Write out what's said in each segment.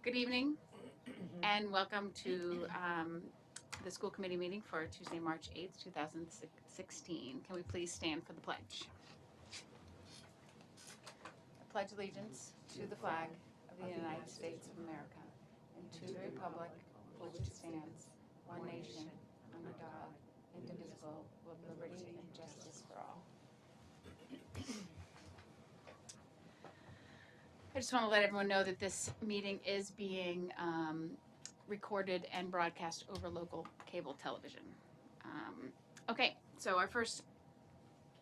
Good evening and welcome to the school committee meeting for Tuesday, March 8th, 2016. Can we please stand for the pledge? I pledge allegiance to the flag of the United States of America and to the republic for which it stands, one nation, under God, indivisible, with liberty and justice for all. I just want to let everyone know that this meeting is being recorded and broadcast over local cable television. Okay, so our first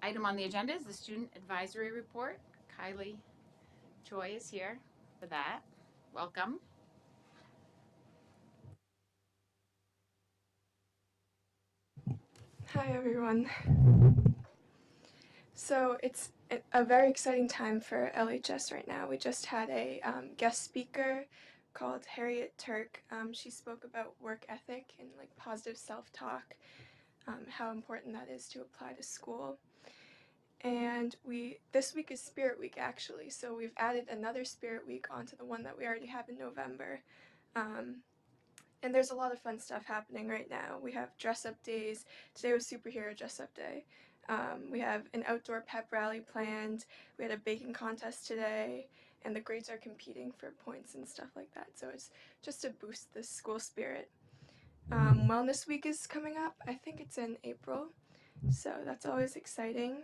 item on the agenda is the student advisory report. Kylie Choi is here for that. Welcome. Hi everyone. So it's a very exciting time for LHS right now. We just had a guest speaker called Harriet Turk. She spoke about work ethic and like positive self-talk, how important that is to apply to school. And this week is Spirit Week actually, so we've added another Spirit Week onto the one that we already have in November. And there's a lot of fun stuff happening right now. We have dress-up days. Today was Superhero Dress-Up Day. We have an outdoor pep rally planned. We had a baking contest today, and the grades are competing for points and stuff like that. So it's just to boost the school spirit. Wellness Week is coming up. I think it's in April, so that's always exciting.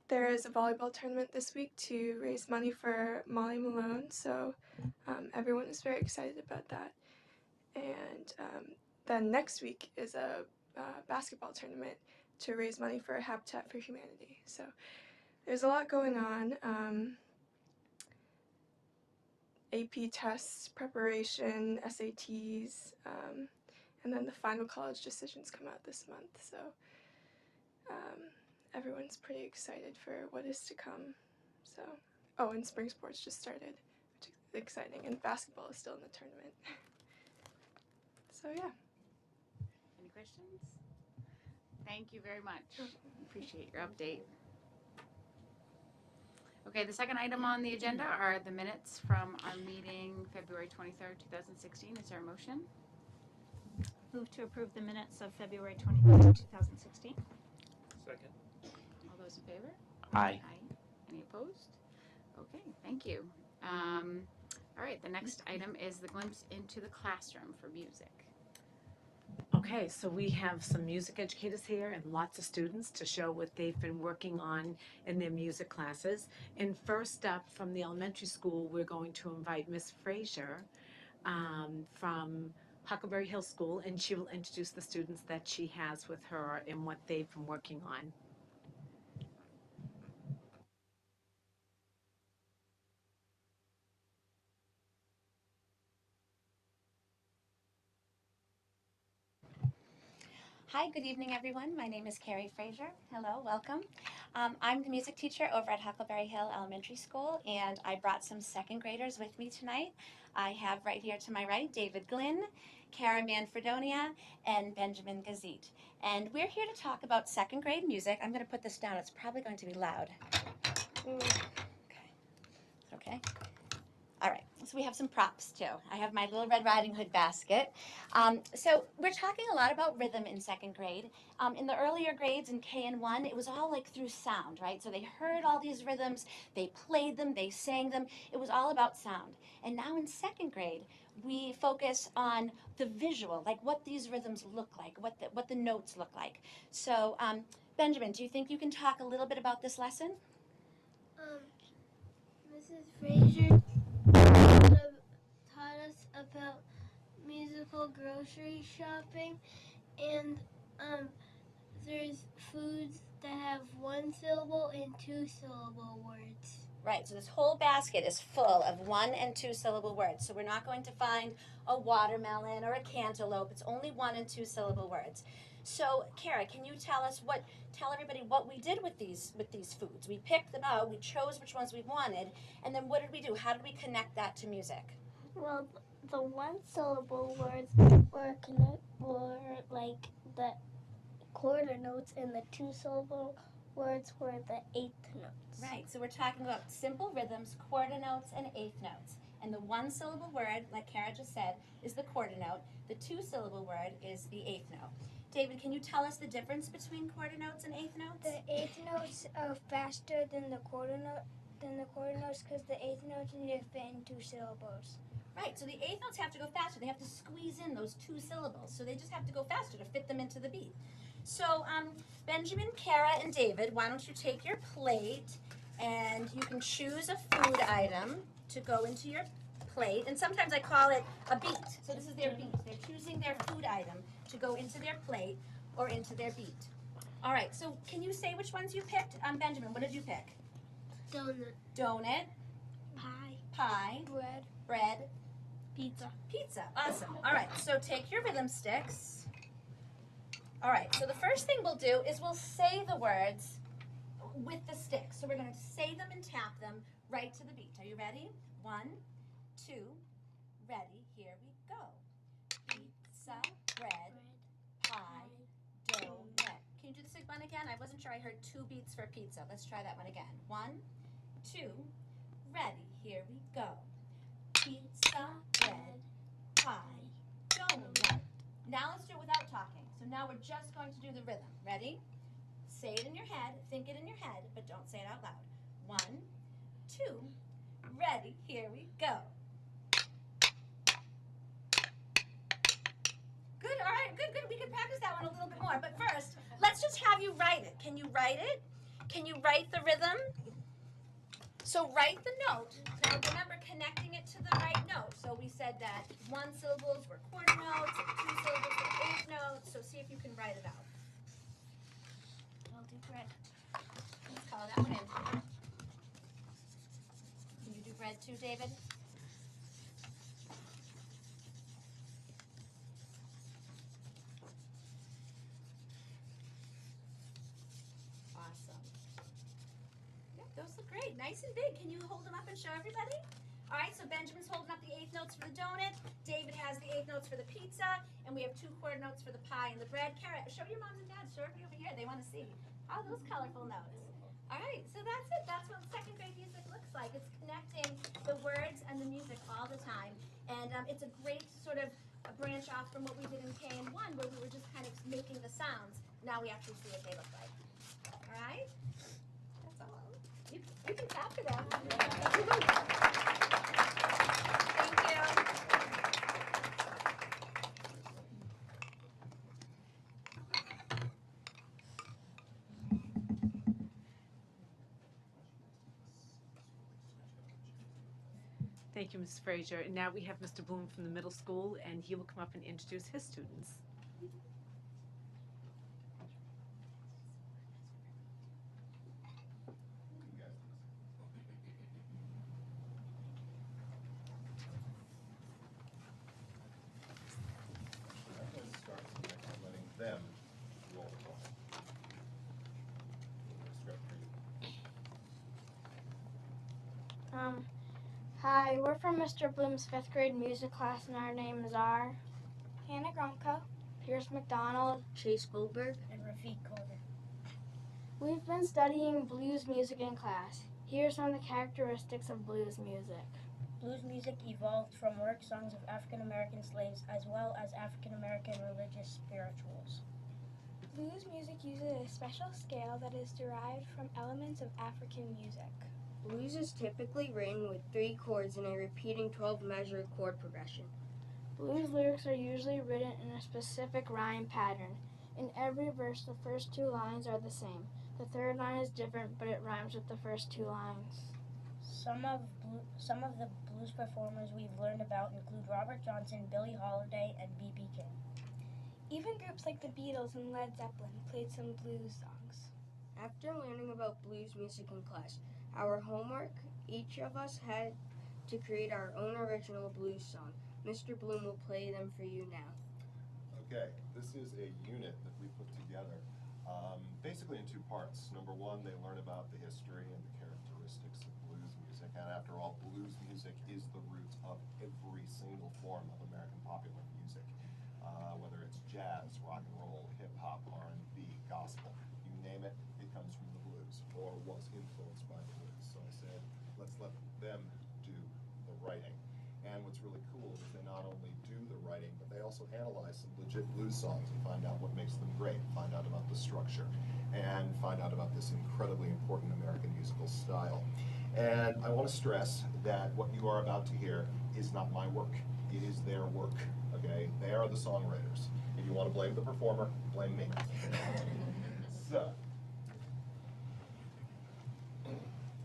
There is a volleyball tournament this week to raise money for Molly Malone, so everyone is very excited about that. And then next week is a basketball tournament to raise money for Habitat for Humanity. So there's a lot going on. AP tests, preparation, SATs, and then the final college decisions come out this month. So everyone's pretty excited for what is to come. So, oh, and spring sports just started, which is exciting, and basketball is still in the tournament. So yeah. Any questions? Thank you very much. Appreciate your update. Okay, the second item on the agenda are the minutes from our meeting February 23rd, 2016. Is there a motion? Move to approve the minutes of February 23rd, 2016. Second. All those in favor? Aye. Aye. Any opposed? Okay, thank you. All right, the next item is the glimpse into the classroom for music. Okay, so we have some music educators here and lots of students to show what they've been working on in their music classes. And first up from the elementary school, we're going to invite Miss Frazier from Huckleberry Hill School, and she will introduce the students that she has with her and what they've been working on. Hi, good evening, everyone. My name is Carrie Frazier. Hello, welcome. I'm the music teacher over at Huckleberry Hill Elementary School, and I brought some second graders with me tonight. I have right here to my right David Glynn, Kara Manfredonia, and Benjamin Gazit. And we're here to talk about second grade music. I'm going to put this down. It's probably going to be loud. Okay. All right, so we have some props too. I have my little Red Riding Hood basket. So we're talking a lot about rhythm in second grade. In the earlier grades in K and 1, it was all like through sound, right? So they heard all these rhythms, they played them, they sang them. It was all about sound. And now in second grade, we focus on the visual, like what these rhythms look like, what the notes look like. So Benjamin, do you think you can talk a little bit about this lesson? Mrs. Frazier taught us about musical grocery shopping, and there's foods that have one syllable and two syllable words. Right, so this whole basket is full of one and two syllable words. So we're not going to find a watermelon or a cantaloupe. It's only one and two syllable words. So Kara, can you tell everybody what we did with these foods? We picked them out, we chose which ones we wanted, and then what did we do? How did we connect that to music? Well, the one syllable words were like the quarter notes, and the two syllable words were the eighth notes. Right, so we're talking about simple rhythms, quarter notes, and eighth notes. And the one syllable word, like Kara just said, is the quarter note. The two syllable word is the eighth note. David, can you tell us the difference between quarter notes and eighth notes? The eighth notes are faster than the quarter notes because the eighth notes need to fit in 2 syllables. Right, so the eighth notes have to go faster. They have to squeeze in those 2 syllables. So they just have to go faster to fit them into the beat. So Benjamin, Kara, and David, why don't you take your plate and you can choose a food item to go into your plate. And sometimes I call it a beat. So this is their beat. They're choosing their food item to go into their plate or into their beat. All right, so can you say which ones you picked? Benjamin, what did you pick? Donut. Donut, Pie. pie, Bread. bread, Pizza. pizza. Awesome. All right, so take your rhythm sticks. All right, so the first thing we'll do is we'll say the words with the sticks. So we're going to say them and tap them right to the beat. Are you ready? 1, 2, ready. Here we go. Pizza, bread, pie, donut. Can you do the sig one again? I wasn't sure I heard 2 beats for pizza. Let's try that one again. 1, 2, ready. Here we go. Pizza, bread, pie, donut. Now let's do it without talking. So now we're just going to do the rhythm. Ready? Say it in your head, think it in your head, but don't say it out loud. 1, 2, ready, here we go. Good, all right, good. We can practice that one a little bit more. But first, let's just have you write it. Can you write it? Can you write the rhythm? So write the note. Now remember connecting it to the right note. So we said that 1 syllables were quarter notes, 2 syllables were eighth notes. So see if you can write it out. I'll do bread. Let's call that one in. Can you do bread too, David? Awesome. Yep, those look great. Nice and big. Can you hold them up and show everybody? All right, so Benjamin's holding up the eighth notes for the donut. David has the eighth notes for the pizza. And we have 2 quarter notes for the pie and the bread. Kara, show your moms and dads. Show everybody over here. They want to see. How are those colorful notes? All right, so that's it. That's what second grade music looks like. It's connecting the words and the music all the time. And it's a great sort of a branch off from what we did in KN1 where we were just kind of making the sounds. Now we actually see what they look like. All right? That's all. You can tap to them. Thank you. Thank you, Ms. Frazier. And now we have Mr. Bloom from the middle school, and he will come up and introduce his students. I'm going to start by letting them roll call. Script for you. Hi, we're from Mr. Bloom's 5th grade music class, and our names are Hannah Gromko, Pierce McDonald, Chase Goldberg, and Rafiq Calder. We've been studying blues music in class. Here are some of the characteristics of blues music. Blues music evolved from work songs of African American slaves as well as African American religious spirituals. Blues music uses a special scale that is derived from elements of African music. Blues is typically written with 3 chords in a repeating 12-measure chord progression. Blues lyrics are usually written in a specific rhyme pattern. In every verse, the first 2 lines are the same. The third line is different, but it rhymes with the first 2 lines. Some of the blues performers we've learned about include Robert Johnson, Billie Holiday, and B.B. King. Even groups like the Beatles and Led Zeppelin played some blues songs. After learning about blues music in class, our homework, each of us had to create our own original blues song. Mr. Bloom will play them for you now. Okay, this is a unit that we put together basically in 2 parts. Number 1, they learn about the history and the characteristics of blues music. And after all, blues music is the root of every single form of American popular music. Whether it's jazz, rock and roll, hip hop, R&B, gospel, you name it, it comes from the blues or was influenced by the blues. So I said, let's let them do the writing. analyze some legit blues songs and find out what makes them great, find out about the structure, and find out about this incredibly important American musical style. And I want to stress that what you are about to hear is not my work. It is their work, okay? They are the songwriters. If you want to blame the performer, blame me. So,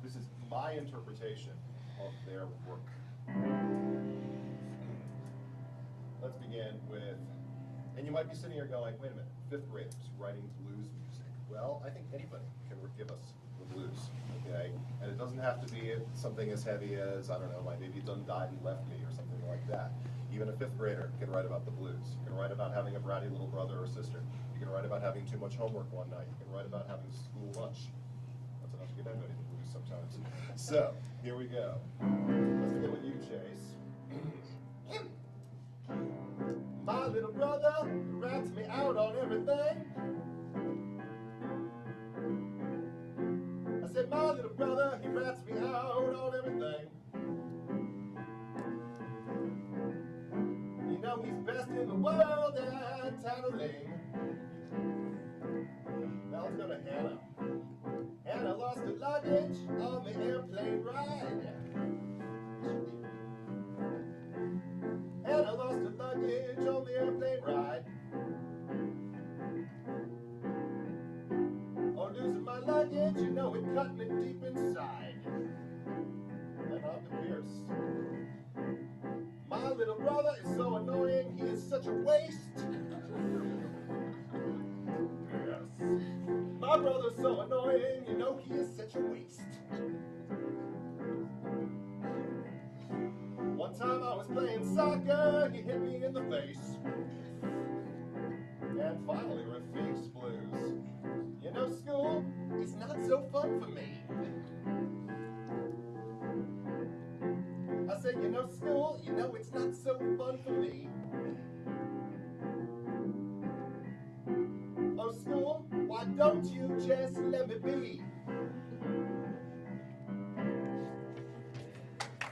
this is my interpretation of their work. Let's begin with, and you might be sitting here going, wait a minute, 5th graders writing blues music. Well, I think anybody can give us the blues, okay? And it doesn't have to be something as heavy as, I don't know, my baby done died and left me or something like that. Even a 5th grader can write about the blues. You can write about having a bratty little brother or sister. You can write about having too much homework one night. You can write about having school lunch. That's enough to get anybody the blues sometimes. So, here we go. Let's begin with you, Chase. My little brother rats me out on everything. I said, my little brother, he rats me out on everything. You know he's best in the world at tattling. Now let's go to Hannah. Hannah lost her luggage on the airplane ride. Hannah lost her luggage on the airplane ride. Oh, losing my luggage, you know it cut me deep inside. And on to Pierce. My little brother is so annoying, he is such a waste. Yes. My brother's so annoying, you know he is such a waste. One time I was playing soccer, he hit me in the face. And finally, Rafiq's blues. You know, school is not so fun for me. I said, you know, school, you know it's not so fun for me. Oh, school, why don't you just let me be?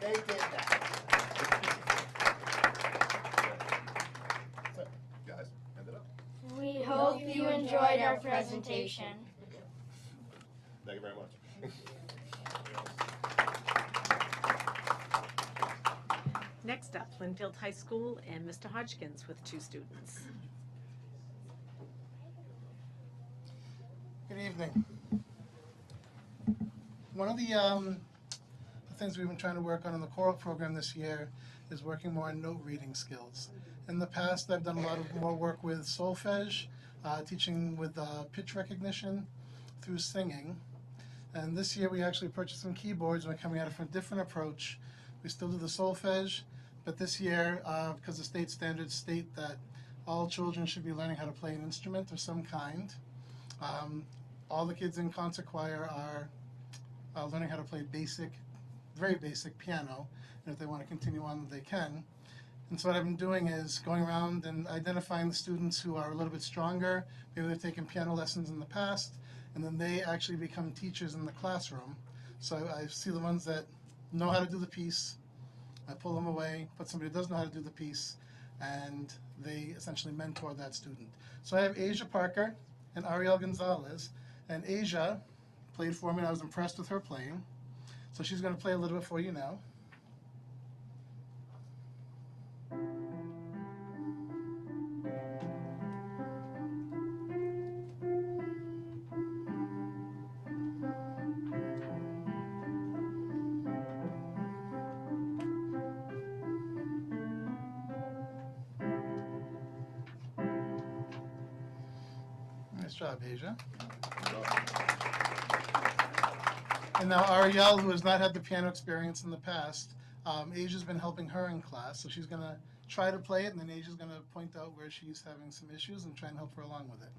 They did that. So, guys, end it up. We hope you enjoyed our presentation. Thank you very much. Next up, Linfield High School and Mr. Hodgkins with 2 students. Good evening. One of the things we've been trying to work on in the choral program this year is working more on note reading skills. In the past, I've done a lot of more work with solfege, teaching with pitch recognition through singing. And this year we actually purchased some keyboards and we're coming at it from a different approach. We still do the solfege, but this year, because the state standards state that all children should be learning how to play an instrument of some kind, all the kids in concert choir are learning how to play basic, very basic piano, and if they want to continue on, they can. And so what I've been doing is going around and identifying the students who are a little bit stronger, maybe they've taken piano lessons in the past, and then they actually become teachers in the classroom. So I see the ones that know how to do the piece, I pull them away, put somebody who doesn't know how to do the piece, and they essentially mentor that student. So I have Asia Parker and Ariel Gonzalez, and Asia played for me and I was impressed with her playing. So she's going to play a little bit for you now. Nice job, Asia. And now Ariel, who has not had the piano experience in the past, Asia's been helping her in class, so she's going to try to play it, and then Asia's going to point out where she's having some issues and try and help her along with it.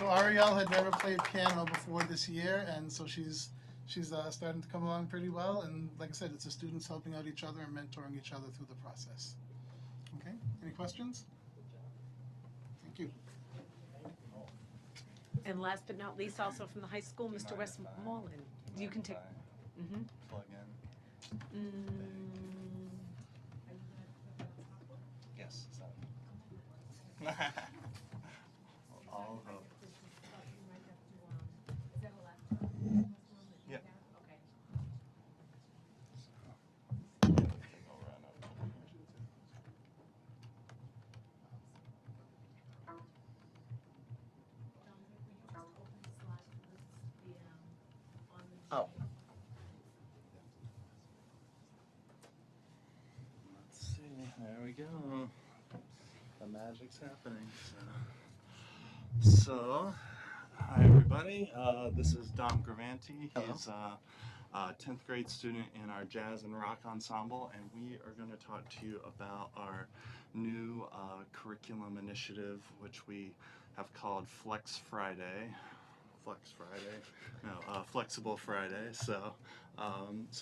So Ariel had never played piano before this year, and so she's starting to come along pretty well. And like I said, it's the students helping out each other and mentoring each other through the process. Okay, any questions? Thank you. And last but not least, also from the high school, Mr. Westmoreland. You can take. Mm-hmm. Plug in. Yes. So. All hope. Yeah. Oh. Let's see. There we go. The magic's happening. So hi everybody. This is Dom Gravanti. He's a 10th grade student in our jazz and rock ensemble, and we are going to talk to you about our new curriculum initiative, which we have called Flex Friday. Flexible Friday. So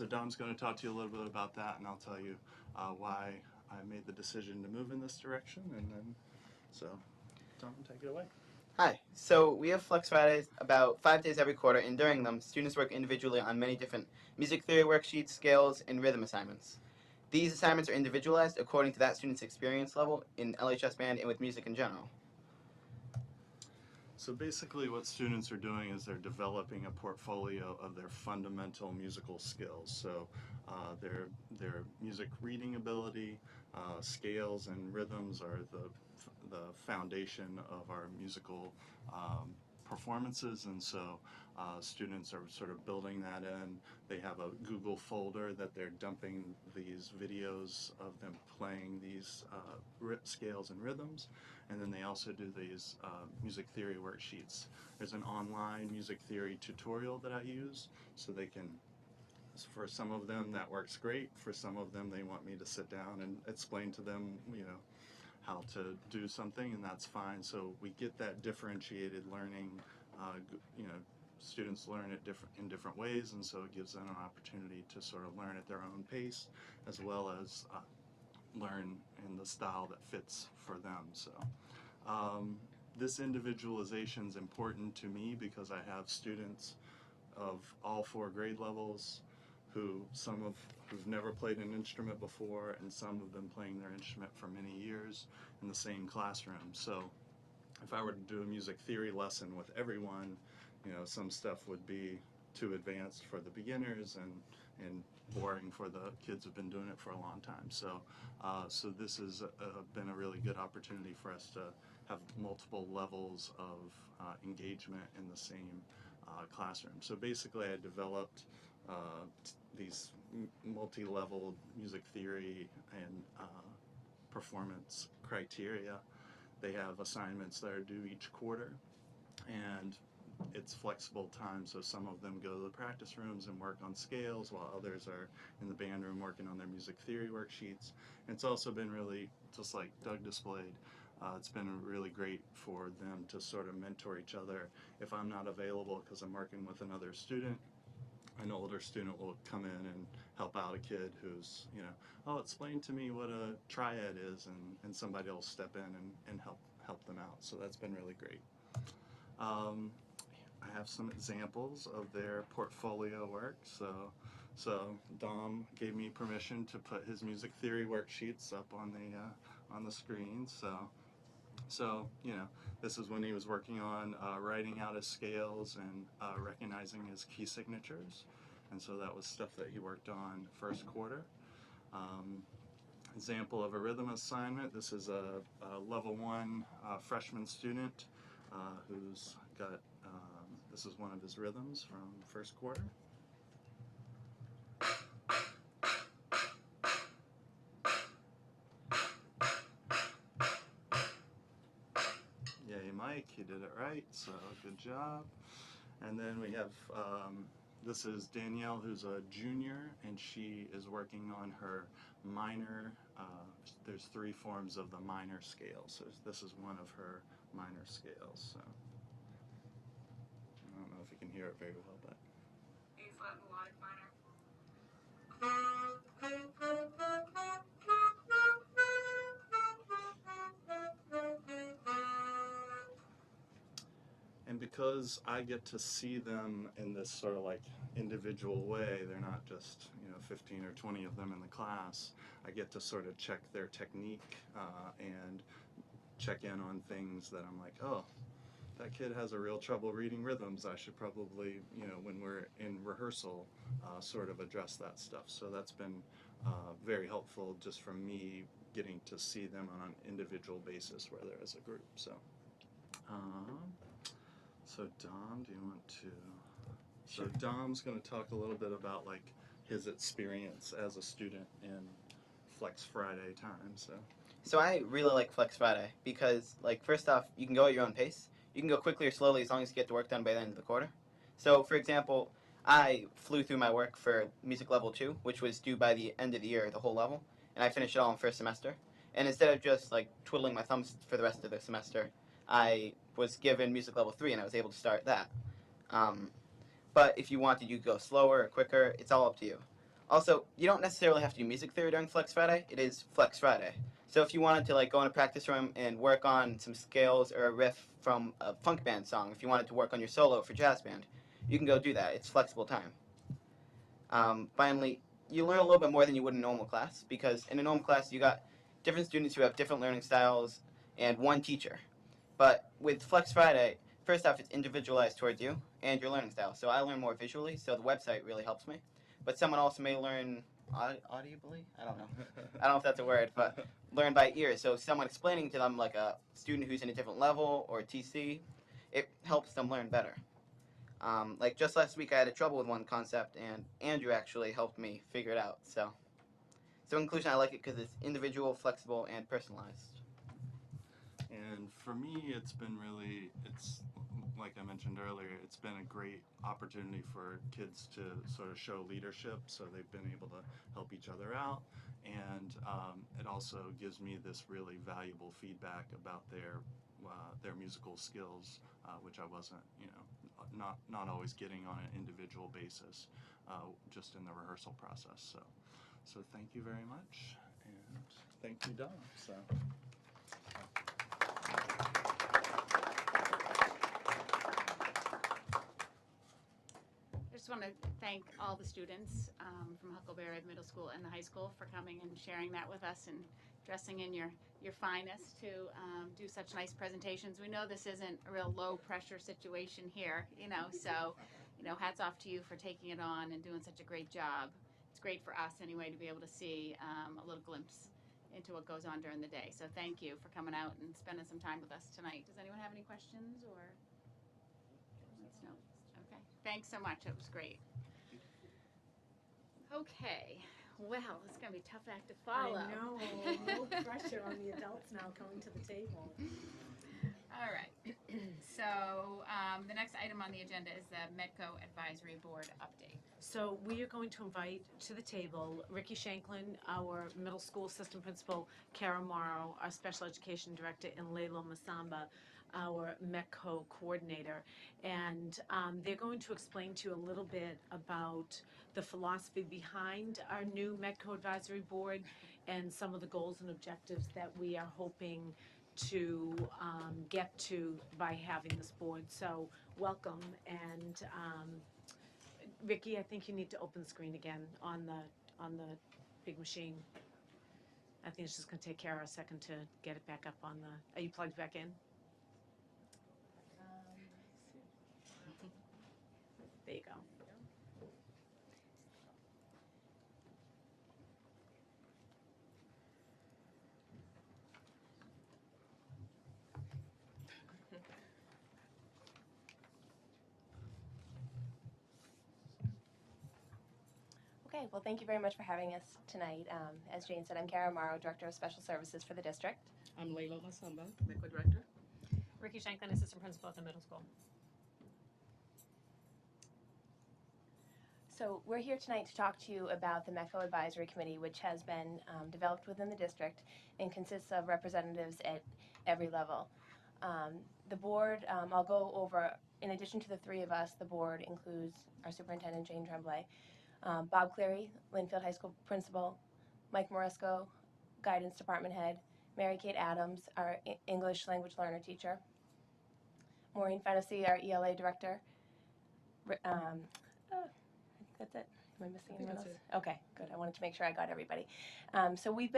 Dom's going to talk to you a little bit about that, and I'll tell you why I made the decision to move in this direction, and then, so Dom, take it away. Hi. So we have Flex Fridays about 5 days every quarter, and during them, students work individually on many different music theory worksheets, scales, and rhythm assignments. These assignments are individualized according to that student's experience level in LHS band and with music in general. So basically what students are doing is they're developing a portfolio of their fundamental musical skills. So their music reading ability, scales and rhythms are the foundation of our musical performances, and so students are sort of building that in. They have a Google folder that they're dumping these videos of them playing these scales and rhythms, and then they also do these music theory worksheets. There's an online music theory tutorial that I use, so they can, for some of them that works great, for some of them they want me to sit down and explain to them, how to do something, and that's fine. So we get that differentiated learning. Students learn it in different ways, and so it gives them an opportunity to sort of learn at their own pace, as well as learn in the style that fits for them. So this individualization is important to me because I have students of all 4 grade levels who've never played an instrument before, and some have been playing their instrument for many years in the same classroom. So if I were to do a music theory lesson with everyone, some stuff would be too advanced for the beginners and boring for the kids who've been doing it for a long time. So this has been a really good opportunity for us to have multiple levels of engagement in the same classroom. So basically I developed these multi-level music theory and performance criteria. They have assignments that are due each quarter, and it's flexible time, so some of them go to the practice rooms and work on scales, while others are in the band room working on their music theory worksheets. And it's also been really, just like Doug displayed, it's been really great for them to sort of mentor each other. If I'm not available because I'm working with another student, an older student will come in and help out a kid who's, explain to me what a triad is, and somebody will step in and help them out. So that's been really great. I have some examples of their portfolio work. So Dom gave me permission to put his music theory worksheets up on the screen. So this is when he was working on writing out his scales and recognizing his key signatures, and so that was stuff that he worked on first quarter. Example of a rhythm assignment. This is a level 1 freshman student who's got, this is one of his rhythms from first quarter. Yay, Mike, you did it right, so good job. And then we have, this is Danielle, who's a junior, and she is working on her minor. There's 3 forms of the minor scale, so this is one of her minor scales. So can hear it very well, but. A flat melodic minor. And because I get to see them in this sort of like individual way, they're not just, 15 or 20 of them in the class. I get to sort of check their technique and check in on things that I'm like, oh, that kid has a real trouble reading rhythms. I should probably, when we're in rehearsal, sort of address that stuff. So that's been very helpful just from me getting to see them on an individual basis rather as a group. So. So Dom, do you want to? So Dom's going to talk a little bit about like his experience as a student in Flex Friday time. So I really like Flex Friday because, like, first off, you can go at your own pace. You can go quickly or slowly as long as you get the work done by the end of the quarter. So, for example, I flew through my work for Music Level 2, which was due by the end of the year, the whole level, and I finished it all in first semester. And instead of just, like, twiddling my thumbs for the rest of the semester, I was given Music Level 3, and I was able to start that. But if you wanted, you could go slower or quicker. It's all up to you. Also, you don't necessarily have to do music theory during Flex Friday. It is Flex Friday. So if you wanted to, like, go in a practice room and work on some scales or a riff from a funk band song, if you wanted to work on your solo for jazz band, you can go do that. It's flexible time. Finally, you learn a little bit more than you would in a normal class, because in a normal class, you got different students who have different learning styles and one teacher. But with Flex Friday, first off, it's individualized towards you and your learning style. So I learn more visually, so the website really helps me. But someone also may learn audibly? I don't know. I don't know if that's a word, but learn by ear. So someone explaining to them, like a student who's in a different level or TC, it helps them learn better. Like just last week, I had trouble with one concept, and Andrew actually helped me figure it out. So in conclusion, I like it because it's individual, flexible, and personalized. And for me, it's like I mentioned earlier, it's been a great opportunity for kids to sort of show leadership, so they've been able to help each other out, and it also gives me this really valuable feedback about their musical skills, which I wasn't, not always getting on an individual basis, just in the rehearsal process. So thank you very much, and thank you, Dom. So. I just want to thank all the students from Huckleberry Middle School and the high school for coming and sharing that with us and dressing in your finest to do such nice presentations. We know this isn't a real low pressure situation here, so hats off to you for taking it on and doing such a great job. It's great for us anyway to be able to see a little glimpse into what goes on during the day. So thank you for coming out and spending some time with us tonight. Does anyone have any questions or? No. Okay. Thanks so much. It was great. Okay. Well, it's going to be a tough act to follow. I know. No pressure on the adults now coming to the table. All right. So the next item on the agenda is the Medco Advisory Board update. So we are going to invite to the table Ricky Shanklin, our middle school assistant principal, Kara Morrow, our special education director, and Layla Masamba, our MECCO coordinator. And they're going to explain to you a little bit about the philosophy behind our new MECCO Advisory Board and some of the goals and objectives that we are hoping to get to by having this board. So welcome. And Ricky, I think you need to open the screen again on the big machine. I think it's just going to take Kara a second to get it back up on the. Are you plugged back in? There you go. Okay, well, thank you very much for having us tonight. As Jane said, I'm Kara Morrow, Director of Special Services for the district. I'm Layla Masamba, MECCO Director. Ricky Shanklin, Assistant Principal at the middle school. So we're here tonight to talk to you about the MECCO Advisory Committee, which has been developed within the district and consists of representatives at every level. The board, I'll go over, in addition to the three of us, the board includes our superintendent, Jane Tremblay, Bob Cleary, Linfield High School principal, Mike Moresco, guidance department head, Mary Kate Adams, our English language learner teacher, Maureen Fennessy, our ELA director. That's it. Am I missing anyone else? Okay, good. I wanted to make sure I got everybody. So we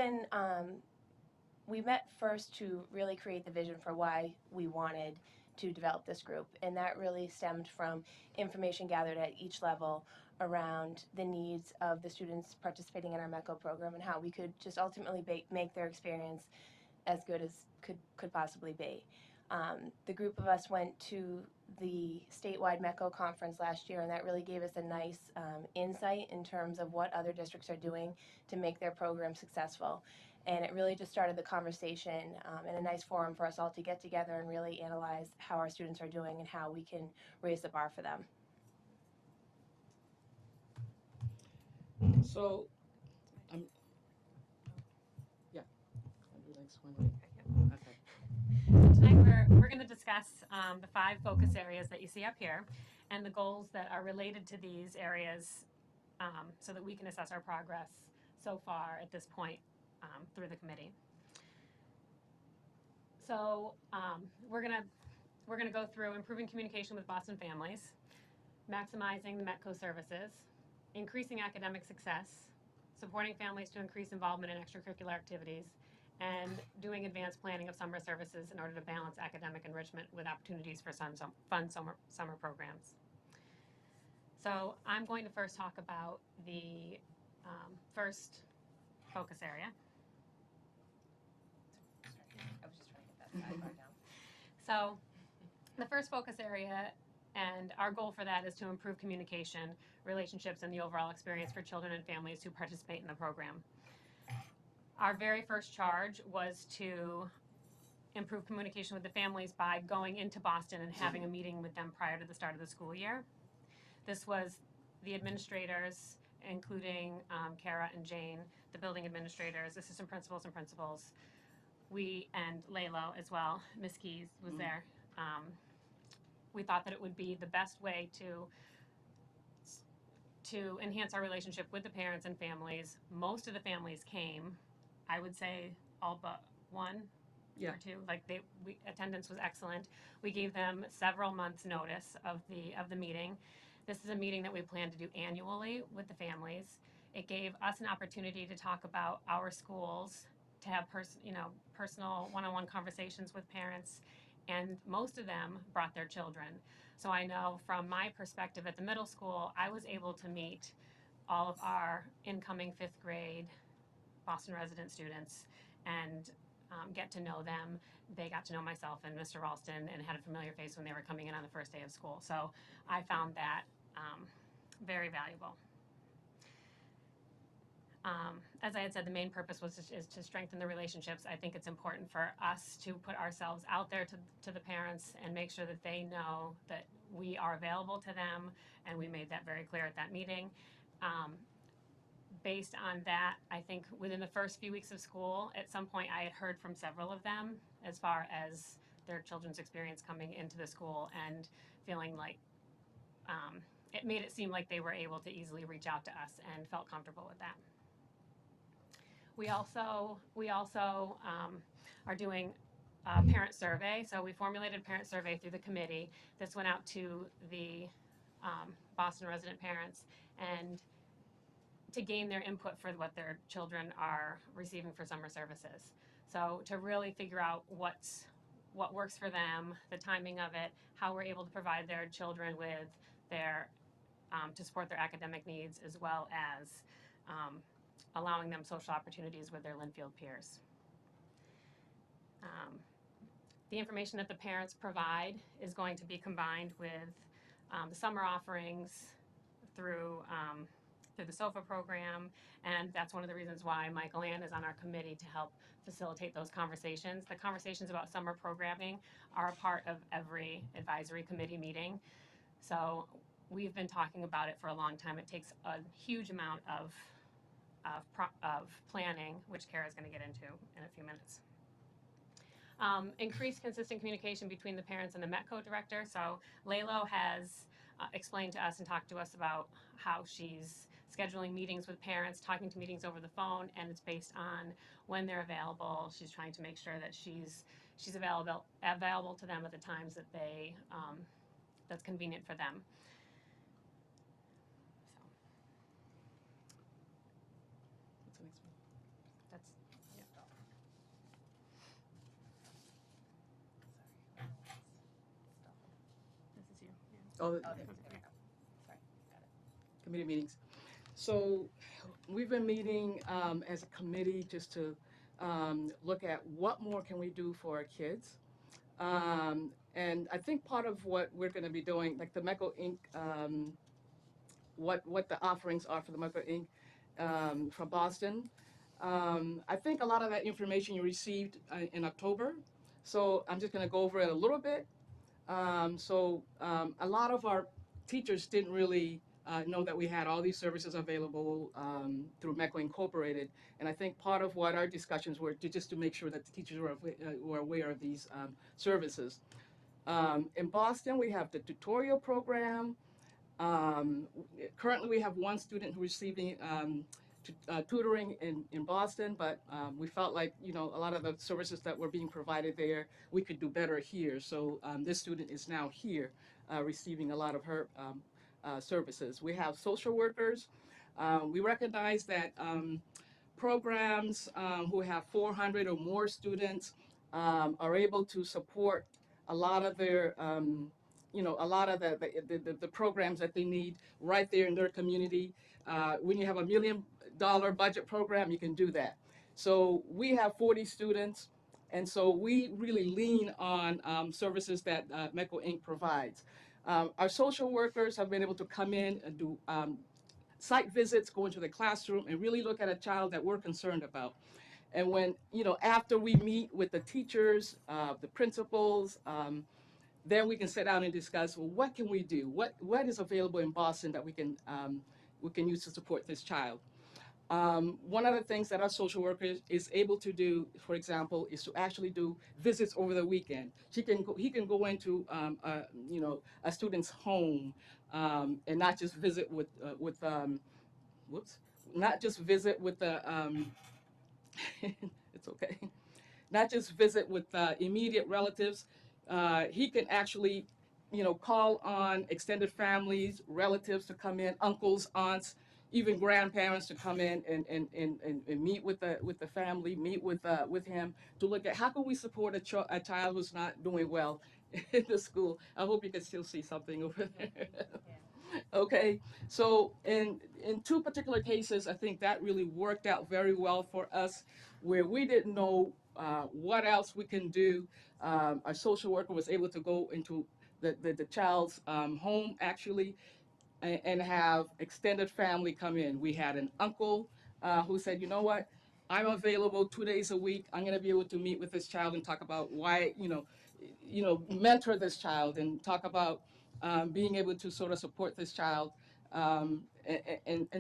met first to really create the vision for why we wanted to develop this group, and that really stemmed from information gathered at each level around the needs of the students participating in our MECO program and how we could just ultimately make their experience as good as could possibly be. The group of us went to the statewide MECO conference last year, and that really gave us a nice insight in terms of what other districts are doing to make their program successful. And it really just started the conversation and a nice forum for us all to get together and really analyze how our students are doing and how we can raise the bar for them. So, yeah. Okay. Tonight we're going to discuss the 5 focus areas that you see up here and the goals that are related to these areas so that we can assess our progress so far at this point through the committee. So we're gonna go through improving communication with Boston families, maximizing the METCO services, increasing academic success, supporting families to increase involvement in extracurricular activities, and doing advanced planning of summer services in order to balance academic enrichment with opportunities for fun summer programs. So I'm going to first talk about the first focus area. I was just trying to get that sidebar down. So the first focus area, and our goal for that is to improve communication, relationships, and the overall experience for children and families who participate in the program. Our very first charge was to improve communication with the families by going into Boston and having a meeting with them prior to the start of the school year. This was the administrators, including Kara and Jane, the building administrators, assistant principals and principals, and Laylo as well, Miss Keys was there. We thought that it would be the best way to enhance our relationship with the parents and families. Most of the families came, I would say all but one or two. Like attendance was excellent. We gave them several months notice of the meeting. This is a meeting that we plan to do annually with the families. It gave us an opportunity to talk about our schools, to have personal one-on-one conversations with parents, and most of them brought their children. So I know from my perspective at the middle school, I was able to meet all of our incoming 5th grade Boston resident students and get to know them. They got to know myself and Mr. Ralston and had a familiar face when they were coming in on the first day of school. So I found that very valuable. As I had said, the main purpose is to strengthen the relationships. I think it's important for us to put ourselves out there to the parents and make sure that they know that we are available to them, and we made that very clear at that meeting. Based on that, I think within the first few weeks of school, at some point I had heard from several of them as far as their children's experience coming into the school and feeling like it made it seem like they were able to easily reach out to us and felt comfortable with that. We also are doing a parent survey. So we formulated a parent survey through the committee. This went out to the Boston resident parents and to gain their input for what their children are receiving for summer services. So to really figure out what works for them, the timing of it, how we're able to provide their children with their to support their academic needs, as well as allowing them social opportunities with their Linfield peers. The information that the parents provide is going to be combined with the summer offerings through the SOFA program, and that's one of the reasons why Michael Ann is on our committee to help facilitate those conversations. The conversations about summer programming are a part of every advisory committee meeting. So we've been talking about it for a long time. It takes a huge amount of planning, which Kara is going to get into in a few minutes. increased consistent communication between the parents and the METCO director. So Laylo has explained to us and talked to us about how she's scheduling meetings with parents, talking to meetings over the phone, and it's based on when they're available. She's trying to make sure that she's available to them at the times that they that's convenient for them. So that's yeah. This is you. Yeah. Oh, committee meetings. So we've been meeting as a committee just to look at what more can we do for our kids. And I think part of what we're going to be doing, like the MECO Inc., what the offerings are for the MECO Inc. From Boston. I think a lot of that information you received in October. So I'm just going to go over it a little bit. A lot of our teachers didn't really know that we had all these services available through MECO Incorporated. And I think part of what our discussions were just to make sure that the teachers were aware of these services. In Boston, we have the tutorial program. Currently, we have one student who's receiving tutoring in Boston, but we felt like, a lot of the services that were being provided there, we could do better here. So this student is now here receiving a lot of her services. We have social workers. We recognize that programs who have 400 or more students are able to support a lot of their a lot of the programs that they need right there in their community. When you have $1 million budget program, you can do that. So we have 40 students, and so we really lean on services that MECO Inc. provides. Our social workers have been able to come in and do site visits, go into the classroom, and really look at a child that we're concerned about. And when, after we meet with the teachers, the principals, then we can sit down and discuss, well, what can we do? What is available in Boston that we can use to support this child? One of the things that our social worker is able to do, for example, is to actually do visits over the weekend. He can go into a student's home and not just visit with not just visit with the it's okay, not just visit with immediate relatives. He can actually, call on extended families, relatives to come in, uncles, aunts, even grandparents to come in and meet with the family, meet with him to look at how can we support a child who's not doing well in the school. I hope you can still see something over there. Okay, so in two particular cases, I think that really worked out very well for us, where we didn't know what else we can do. Our social worker was able to go into the child's home, actually, and have extended family come in. We had an uncle who said, you know what, I'm available 2 days a week. I'm going to be able to meet with this child and talk about why, mentor this child and talk about being able to sort of support this child. And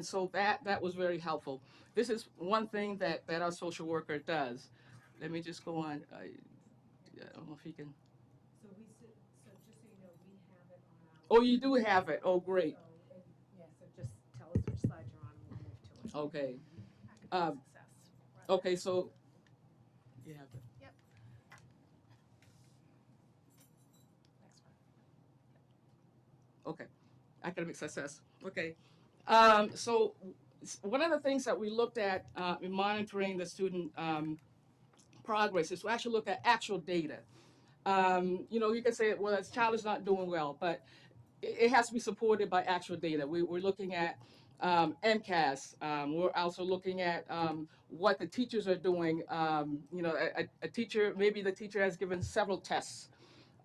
so that was very helpful. This is one thing that our social worker does. Let me just go on. I don't know if he can. So just so you know, we have it on our. Oh, you do have it. Oh, great. So just tell us which slide you're on and we'll move to it. Okay. Academic success. Okay, so you have it. Yep. Okay, academic success. Okay, so one of the things that we looked at in monitoring the student progress is to actually look at actual data. You can say, well, this child is not doing well, but it has to be supported by actual data. We're looking at MCAS. We're also looking at what the teachers are doing. A teacher, maybe the teacher has given several tests.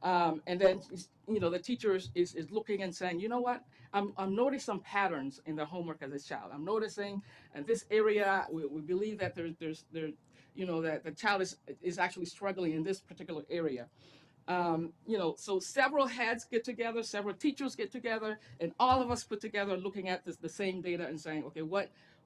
And then, the teacher is looking and saying, you know what, I'm noticing some patterns in the homework of this child. I'm noticing in this area, we believe that that the child is actually struggling in this particular area. So several heads get together, several teachers get together, and all of us put together looking at the same data and saying, okay,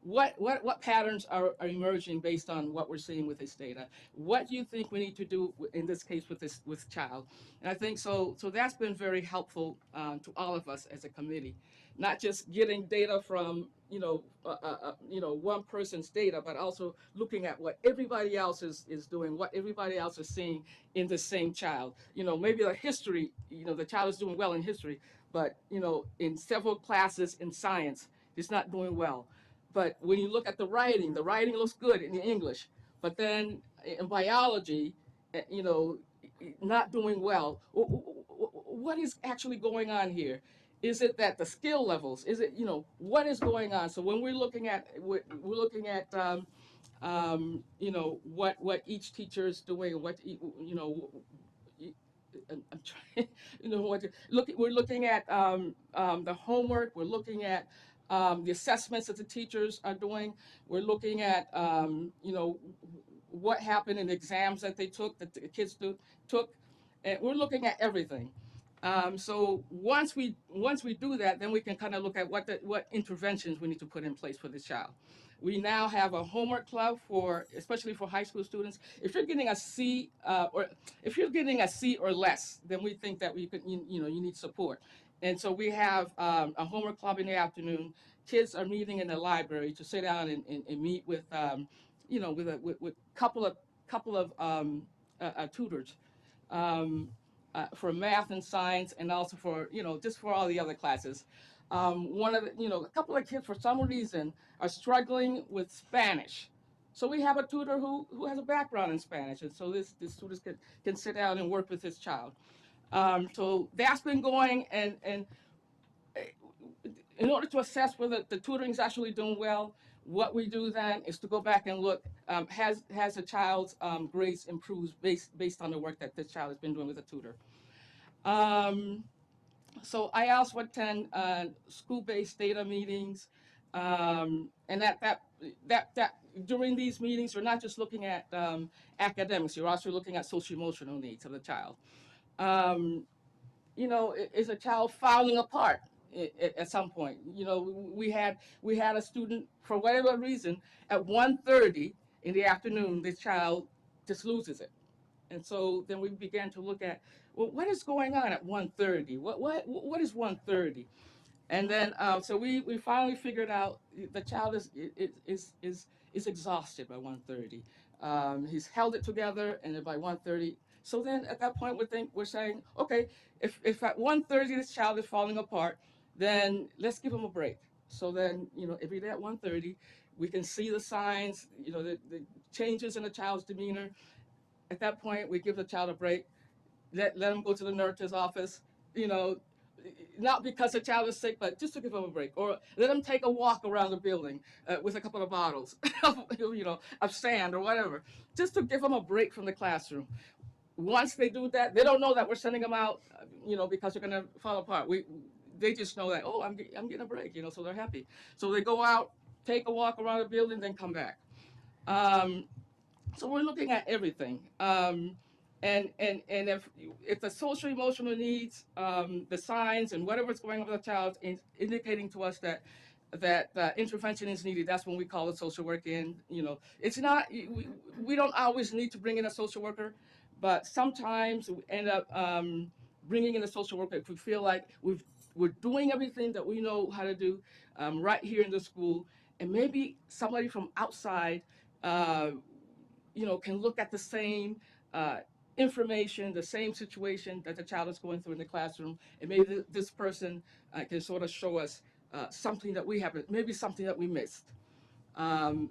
what patterns are emerging based on what we're seeing with this data? What do you think we need to do in this case with child? And I think so that's been very helpful to all of us as a committee, not just getting data from one person's data, but also looking at what everybody else is doing, what everybody else is seeing in the same child. Maybe the history, the child is doing well in history, but in several classes in science, it's not doing well. But when you look at the writing looks good in English, but then in biology, not doing well. What is actually going on here? Is it that the skill levels? Is it what is going on? So when we're looking at what each teacher is doing, I'm trying, we're looking at the homework. We're looking at the assessments that the teachers are doing. We're looking at, what happened in the exams that they took, that the kids took, and we're looking at everything. So once we do that, then we can kind of look at what interventions we need to put in place for this child. We now have a homework club especially for high school students. If you're getting a C or if you're getting a C or less, then we think that you need support. And so we have a homework club in the afternoon. Kids are meeting in the library to sit down and meet with with couple of tutors for math and science, and also for just for all the other classes. A couple of kids for some reason are struggling with Spanish. So we have a tutor who has a background in Spanish, and so this student can sit down and work with this child. So that's been going, and in order to assess whether the tutoring is actually doing well, what we do then is to go back and look, has a child's grades improved based on the work that this child has been doing with a tutor. So I also attend school-based data meetings, and that during these meetings, we're not just looking at academics, you're also looking at social-emotional needs of the child. Is a child falling apart at some point? We had a student, for whatever reason, at 1:30 in the afternoon, this child just loses it. And so then we began to look at, well, what is going on at 1:30? What is 1:30? And then so we finally figured out the child is exhausted by 1:30. He's held it together, and then by 1:30. So then at that point we're saying, okay, if at 1:30 this child is falling apart, then let's give him a break. So then every day at 1:30 we can see the signs, the changes in the child's demeanor. At that point, we give the child a break, let him go to the nurse's office, not because the child is sick, but just to give him a break, or let him take a walk around the building with a couple of bottles, of sand or whatever, just to give him a break from the classroom. Once they do that, they don't know that we're sending them out, because they're going to fall apart. They just know that, oh, I'm getting a break, so they're happy. So they go out, take a walk around the building, then come back. So we're looking at everything. And if the social emotional needs, the signs and whatever's going on with the child is indicating to us that intervention is needed, that's when we call the social work in. It's not, we don't always need to bring in a social worker, but sometimes we end up bringing in a social worker if we feel like we're doing everything that we know how to do right here in the school, and maybe somebody from outside can look at the same information, the same situation that the child is going through in the classroom, and maybe this person can sort of show us something that we haven't, maybe something that we missed.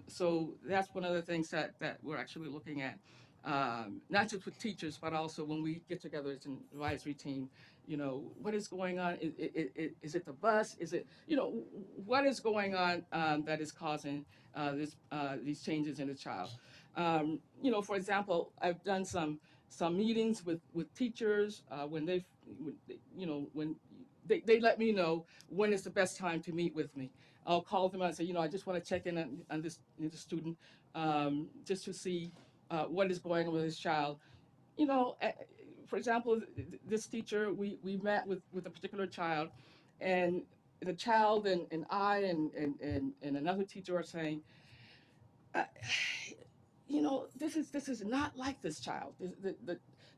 So that's one of the things that we're actually looking at, not just with teachers, but also when we get together as an advisory team. What is going on? Is it the bus? Is it, what is going on that is causing these changes in the child? For example, I've done some meetings with teachers when they let me know when is the best time to meet with me. I'll call them and say, I just want to check in on this student, just to see what is going on with this child. For example, this teacher, we met with a particular child, and the child and I and another teacher are saying, uh, you know, this is not like this child.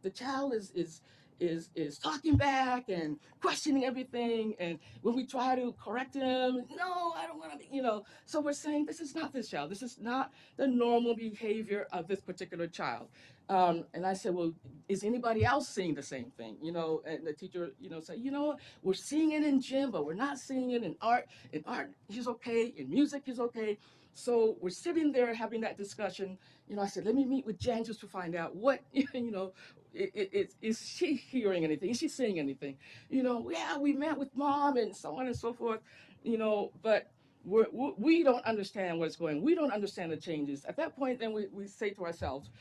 The child is talking back and questioning everything. And when we try to correct him, no, I don't want to, you know. So we're saying this is not this child. This is not the normal behavior of this particular child. And I said, well, is anybody else seeing the same thing? You know, and the teacher, you know, said, you know, we're seeing it in gym, but we're not seeing it in art. In art, he's okay. In music, he's okay. So we're sitting there having that discussion. You know, I said, let me meet with Jen just to find out what, you know, is she hearing anything? Is she seeing anything? You know, yeah, we met with mom and so on and so forth, you know, but we don't understand what's going on. We don't understand the changes. At that point, then we say to ourselves,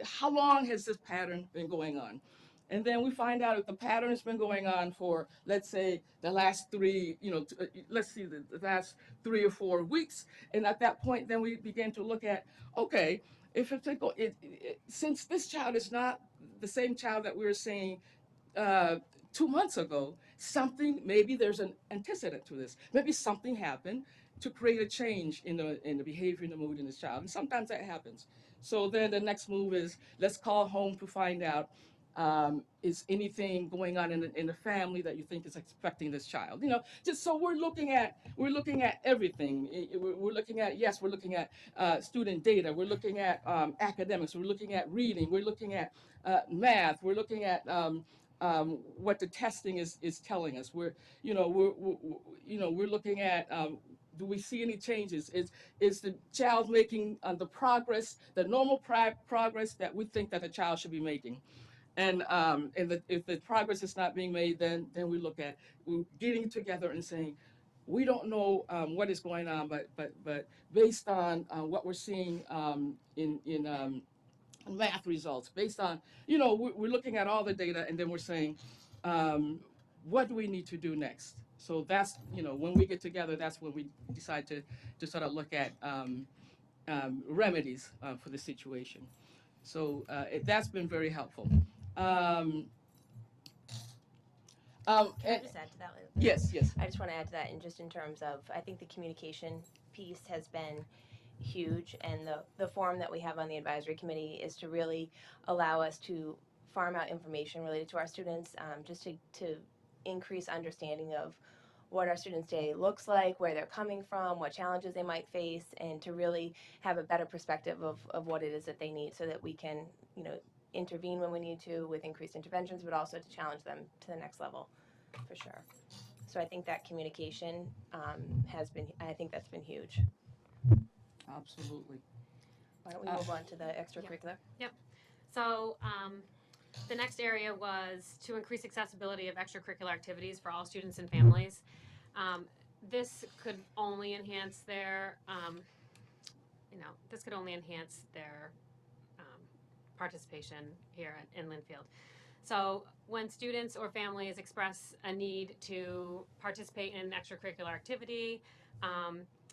how long has this pattern been going on? And then we find out if the pattern has been going on for, let's say, the last three, you know, let's see, the last 3 or 4 weeks. And at that point, then we begin to look at, okay, if it's since this child is not the same child that we were seeing 2 months ago, maybe there's an antecedent to this. Maybe something happened to create a change in the behavior and the mood in this child. And sometimes that happens. So then the next move is, let's call home to find out, is anything going on in the family that you think is affecting this child? You know, just so we're looking at everything. We're looking at student data. We're looking at academics. We're looking at reading. We're looking at math. We're looking at what the testing is telling us. We're looking at. Do we see any changes? Is the child making the progress, the normal progress that we think that the child should be making? And if the progress is not being made, then we're getting together and saying, we don't know what is going on, but based on what we're seeing in math results, based on, you know, we're looking at all the data, and then we're saying, what do we need to do next? So that's, you know, when we get together, that's when we decide to sort of look at remedies for the situation. So that's been very helpful. Can I just add to that? Yes. I just want to add to that, and just in terms of, I think the communication piece has been huge, and the forum that we have on the advisory committee is to really allow us to farm out information related to our students, just to increase understanding of what our students' day looks like, where they're coming from, what challenges they might face, and to really have a better perspective of what it is that they need, so that we can, you know, intervene when we need to with increased interventions, but also to challenge them to the next level, for sure. So I think that communication I think that's been huge. Absolutely. Why don't we move on to the extracurricular? Yep. So the next area was to increase accessibility of extracurricular activities for all students and families. This could only enhance their, participation here in Linfield. So when students or families express a need to participate in an extracurricular activity,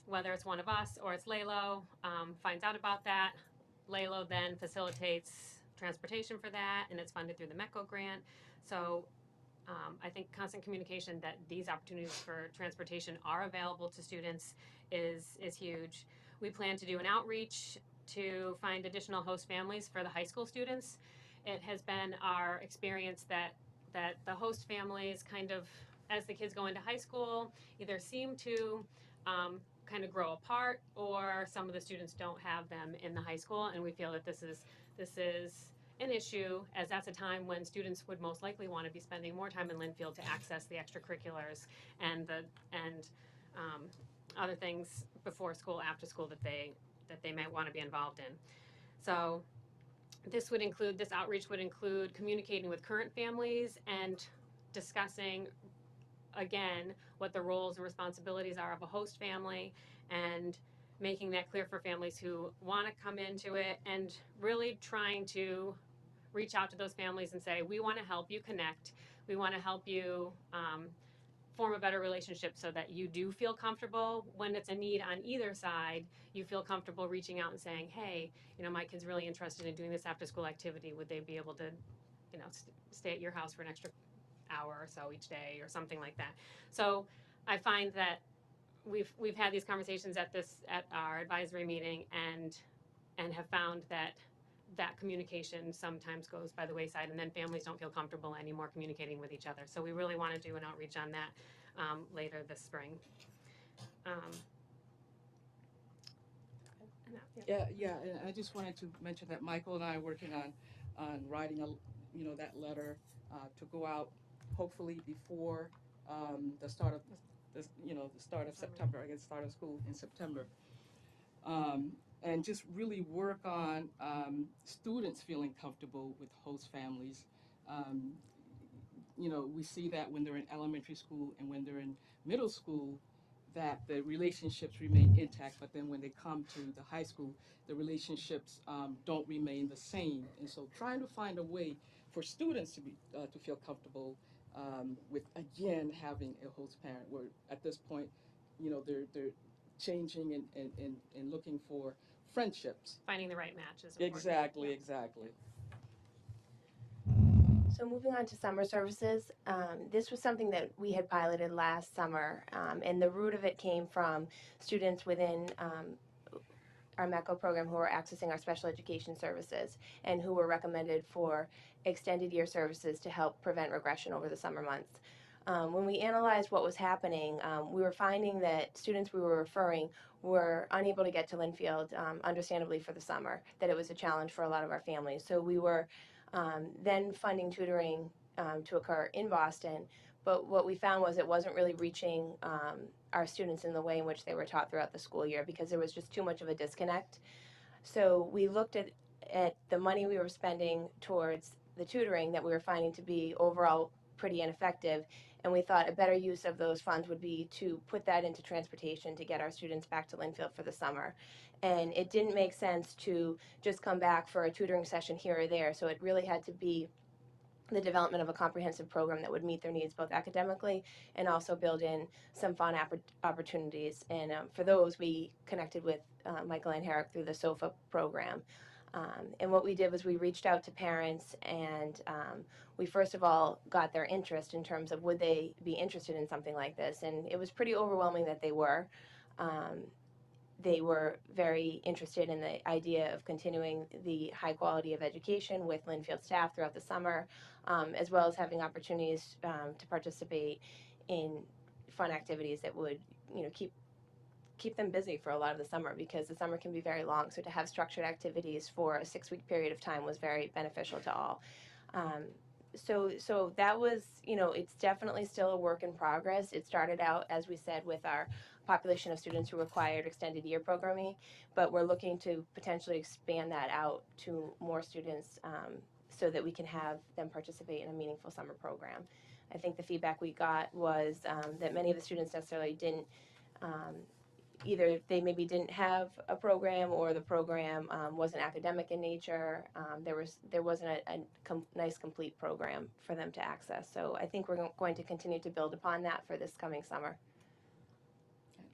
whether it's one of us or it's LALO, finds out about that, LALO then facilitates transportation for that, and it's funded through the MECO grant. So I think constant communication that these opportunities for transportation are available to students is huge. We plan to do an outreach to find additional host families for the high school students. It has been our experience that the host families kind of, as the kids go into high school, either seem to kind of grow apart, or some of the students don't have them in the high school, and we feel that this is an issue, as that's a time when students would most likely want to be spending more time in Linfield to access the extracurriculars and other things before school, after school that they might want to be involved in. So this outreach would include communicating with current families and discussing again what the roles and responsibilities are of a host family, and making that clear for families who want to come into it, and really trying to reach out to those families and say, we want to help you connect. We want to help you form a better relationship, so that you do feel comfortable when it's a need on either side. You feel comfortable reaching out and saying, hey, you know, my kid's really interested in doing this after school activity. Would they be able to, you know, stay at your house for an extra hour or so each day, or something like that? So I find that we've had these conversations at our advisory meeting and have found that communication sometimes goes by the wayside, and then families don't feel comfortable anymore communicating with each other. So we really want to do an outreach on that later this spring. Yeah, and I just wanted to mention that Michael and I are working on writing that letter to go out hopefully before the start of the start of September. I guess start of school in September. And just really work on students feeling comfortable with host families. We see that when they're in elementary school and when they're in middle school, that the relationships remain intact, but then when they come to the high school, the relationships don't remain the same. And so trying to find a way for students to feel comfortable with, again, having a host parent, where at this point, they're changing and looking for friendships. Finding the right match is important. Exactly. So moving on to summer services, this was something that we had piloted last summer, and the root of it came from students within our MECO program who were accessing our special education services and who were recommended for extended year services to help prevent regression over the summer months. When we analyzed what was happening, we were finding that students we were referring were unable to get to Linfield, understandably for the summer, that it was a challenge for a lot of our families. So we were then funding tutoring to occur in Boston, but what we found was it wasn't really reaching our students in the way in which they were taught throughout the school year because there was just too much of a disconnect. So we looked at the money we were spending towards the tutoring that we were finding to be overall pretty ineffective, and we thought a better use of those funds would be to put that into transportation to get our students back to Linfield for the summer. And it didn't make sense to just come back for a tutoring session here or there, so it really had to be the development of a comprehensive program that would meet their needs both academically and also build in some fun opportunities. And for those, we connected with Michael and Herrick through the SOFA program. And what we did was we reached out to parents and we first of all got their interest in terms of would they be interested in something like this. And it was pretty overwhelming that they were. They were very interested in the idea of continuing the high quality of education with Linfield staff throughout the summer, as well as having opportunities to participate in fun activities that would, keep them busy for a lot of the summer because the summer can be very long. So to have structured activities for a 6-week period of time was very beneficial to all. So that was, it's definitely still a work in progress. It started out, as we said, with our population of students who required extended year programming, but we're looking to potentially expand that out to more students so that we can have them participate in a meaningful summer program. I think the feedback we got was that many of the students necessarily didn't either they maybe didn't have a program or the program wasn't academic in nature. There wasn't a nice complete program for them to access. So I think we're going to continue to build upon that for this coming summer.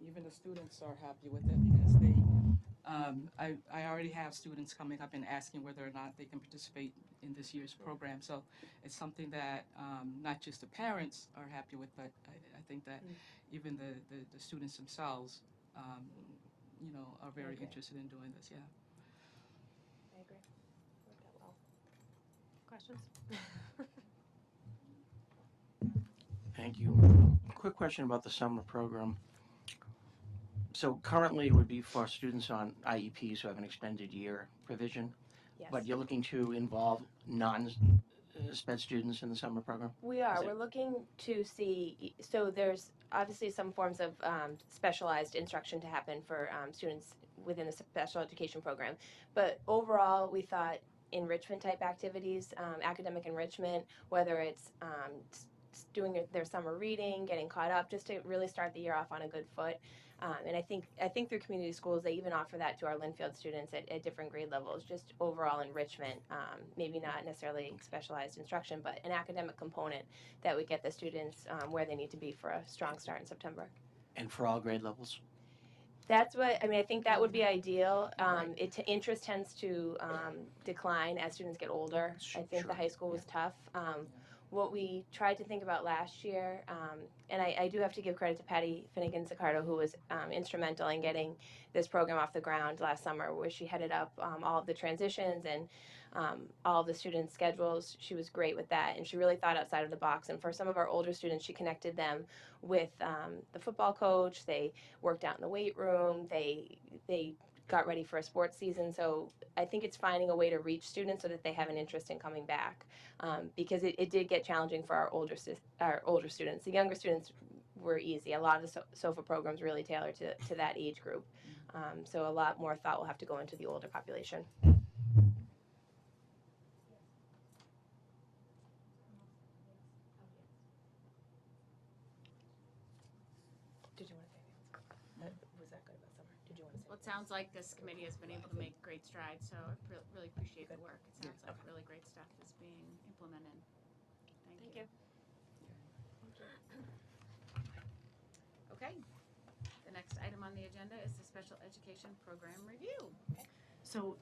Even the students are happy with it because they, I already have students coming up and asking whether or not they can participate in this year's program. So it's something that not just the parents are happy with, but I think that even the students themselves are very interested in doing this, yeah. I agree. Worked out well. Questions? Thank you. Quick question about the summer program. So currently it would be for students on IEPs who have an extended year provision, Yes. but you're looking to involve non-SPED students in the summer program? We are. Is it- We're looking to see, so there's obviously some forms of specialized instruction to happen for students within the special education program. But overall, we thought enrichment type activities, academic enrichment, whether it's doing their summer reading, getting caught up, just to really start the year off on a good foot. And I think through community schools, they even offer that to our Linfield students at different grade levels, just overall enrichment, maybe not necessarily specialized instruction, but an academic component that would get the students where they need to be for a strong start in September. And for all grade levels? That's what, I think that would be ideal. Interest tends to decline as students get older. I think the high school was tough. what we tried to think about last year, and I do have to give credit to Patty Finnegan-Zaccardo, who was instrumental in getting this program off the ground last summer, where she headed up all of the transitions and all of the students' schedules. She was great with that, and she really thought outside of the box. And for some of our older students, she connected them with the football coach. They worked out in the weight room. They got ready for a sports season. So I think it's finding a way to reach students so that they have an interest in coming back, because it did get challenging for our older students. The younger students were easy. A lot of the SOFA programs really tailored to that age group. So a lot more thought will have to go into the older population. Did you want to say anything? Was that good about summer? Did you want to say? Well, it sounds like this committee has been able to make great strides, so I really appreciate the work. It sounds like really great stuff is being implemented. Thank you. Okay, the next item on the agenda is the special education program review. So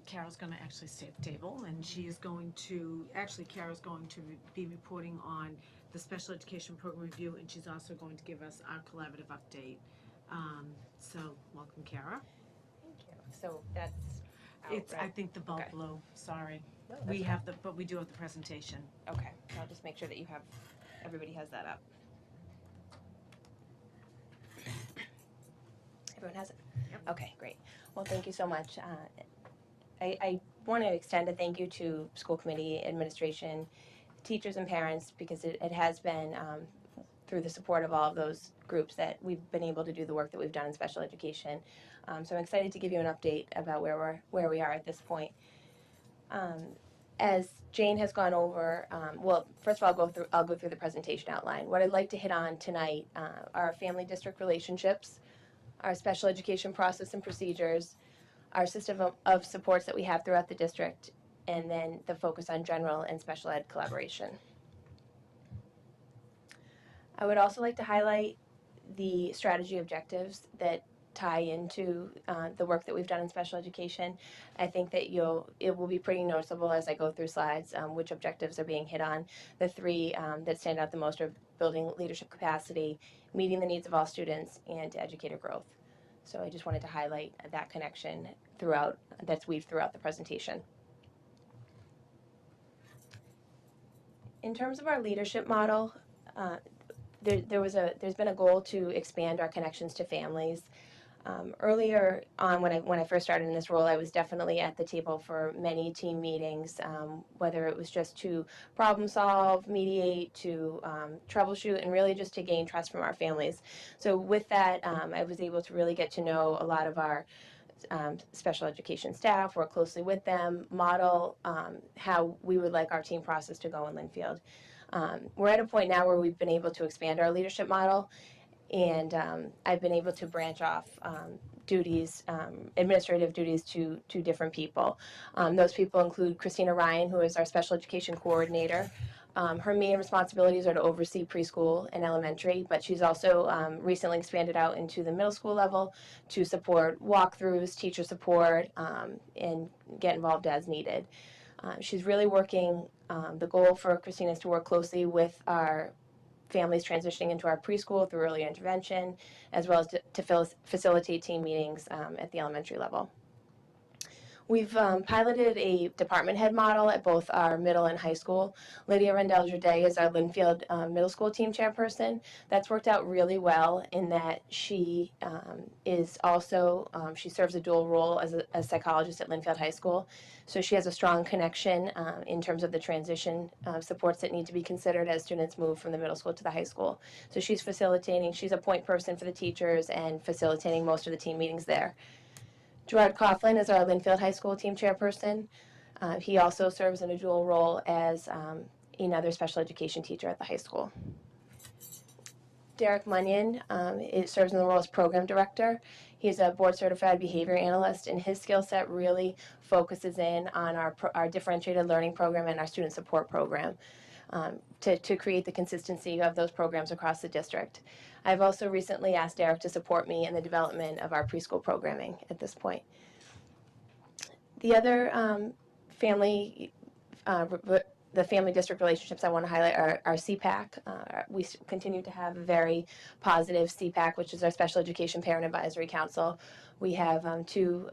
Carol's going to actually stay at the table, and she is going to, Carol's going to be reporting on the special education program review, and she's also going to give us our collaborative update. So welcome, Kara. Thank you. So that's out, It's, right? I think the bulk Okay. blow, sorry. No, We that's have but we do have the presentation. Okay, I'll just make sure that everybody has that up. Everyone has it? Yep. Okay, great. Well, thank you so much. I want to extend a thank you to school committee, administration, teachers, and parents, because it has been through the support of all of those groups that we've been able to do the work that we've done in special education. So I'm excited to give you an update about where we are at this point. As Jane has gone over, well, first of all, I'll go through the presentation outline. What I'd like to hit on tonight are family district relationships, our special education process and procedures, our system of supports that we have throughout the district, and then the focus on general and special ed collaboration. I would also like to highlight the strategy objectives that tie into the work that we've done in special education. I think that it will be pretty noticeable as I go through slides which objectives are being hit on. The three that stand out the most are building leadership capacity, meeting the needs of all students, and educator growth. So I just wanted to highlight that connection that's weaved throughout the presentation. In terms of our leadership model, there's been a goal to expand our connections to families. Earlier on, when I first started in this role, I was definitely at the table for many team meetings, whether it was just to problem solve, mediate, to troubleshoot, and really just to gain trust from our families. So with that, I was able to really get to know a lot of our special education staff, work closely with them, model how we would like our team process to go in Linfield. We're at a point now where we've been able to expand our leadership model, and I've been able to branch off duties, administrative duties to different people. Those people include Christina Ryan, who is our special education coordinator. Her main responsibilities are to oversee preschool and elementary, but she's also recently expanded out into the middle school level to support walkthroughs, teacher support, and get involved as needed. She's really working, the goal for Christina is to work closely with our families transitioning into our preschool through early intervention, as well as to facilitate team meetings at the elementary level. We've piloted a department head model at both our middle and high school. Lydia Rendell-Jerde is our Linfield middle school team chairperson. That's worked out really well in that she is also, she serves a dual role as a psychologist at Linfield High School. So she has a strong connection in terms of the transition supports that need to be considered as students move from the middle school to the high school. So she's facilitating, she's a point person for the teachers and facilitating most of the team meetings there. Gerard Coughlin is our Linfield High School team chairperson. He also serves in a dual role as another special education teacher at the high school. Derek Munyon serves in the role as program director. He's a board certified behavior analyst, and his skill set really focuses in on our differentiated learning program and our student support program to create the consistency of those programs across the district. I've also recently asked Derek to support me in the development of our preschool programming at this point. The other family the family district relationships I want to highlight are our CPAC. We continue to have a very positive CPAC, which is our Special Education Parent Advisory Council. We have two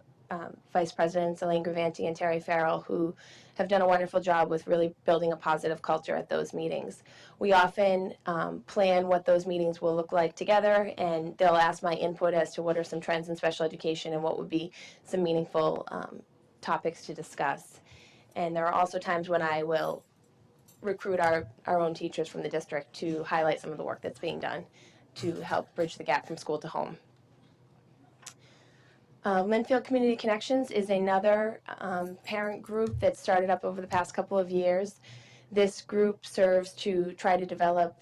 vice presidents, Elaine Gravanti and Terry Farrell, who have done a wonderful job with really building a positive culture at those meetings. We often plan what those meetings will look like together, and they'll ask my input as to what are some trends in special education and what would be some meaningful topics to discuss. And there are also times when I will recruit our own teachers from the district to highlight some of the work that's being done to help bridge the gap from school to home. Linfield Community Connections is another parent group that started up over the past couple of years. This group serves to try to develop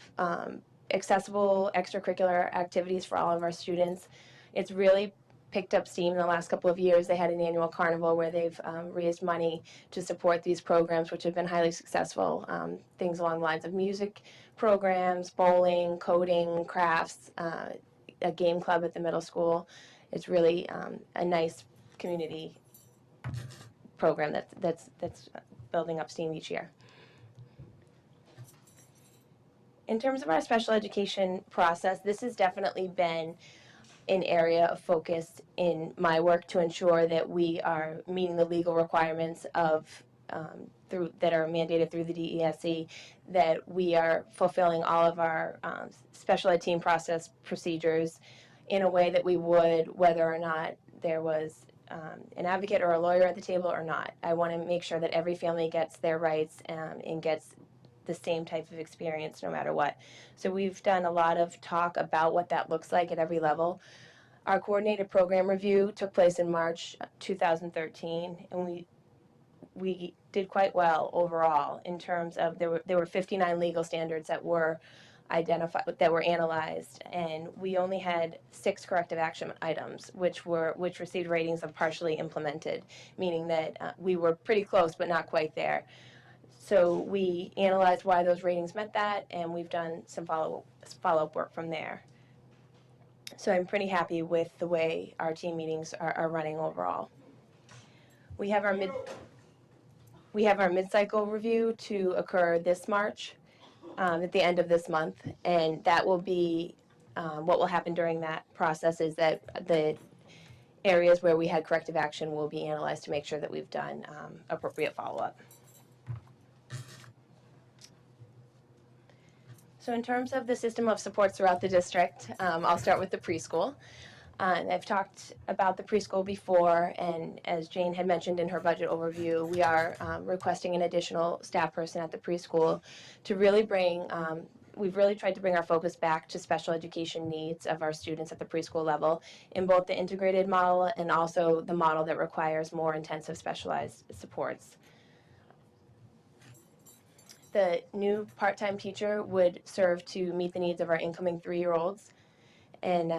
accessible extracurricular activities for all of our students. It's really picked up steam in the last couple of years. They had an annual carnival where they've raised money to support these programs, which have been highly successful. Things along the lines of music programs, bowling, coding, crafts, a game club at the middle school. It's really a nice community program that's building up steam each year. In terms of our special education process, this has definitely been an area of focus in my work to ensure that we are meeting the legal requirements of that are mandated through the DESE, that we are fulfilling all of our special ed team process procedures in a way that we would whether or not there was an advocate or a lawyer at the table or not. I want to make sure that every family gets their rights and gets the same type of experience no matter what. So we've done a lot of talk about what that looks like at every level. Our coordinated program review took place in March 2013, and we did quite well overall in terms of there were 59 legal standards that were identified, that were analyzed, and we only had 6 corrective action items which received ratings of partially implemented, meaning that we were pretty close but not quite there. So we analyzed why those ratings met that, and we've done some follow-up work from there. So I'm pretty happy with the way our team meetings are running overall. We have our mid-cycle review to occur this March, at the end of this month, and that will be what will happen during that process is that the areas where we had corrective action will be analyzed to make sure that we've done appropriate follow-up. So in terms of the system of supports throughout the district, I'll start with the preschool. I've talked about the preschool before, and as Jane had mentioned in her budget overview, we are requesting an additional staff person at the preschool to really bring, we've really tried to bring our focus back to special education needs of our students at the preschool level in both the integrated model and also the model that requires more intensive specialized supports. The new part-time teacher would serve to meet the needs of our incoming 3-year-olds and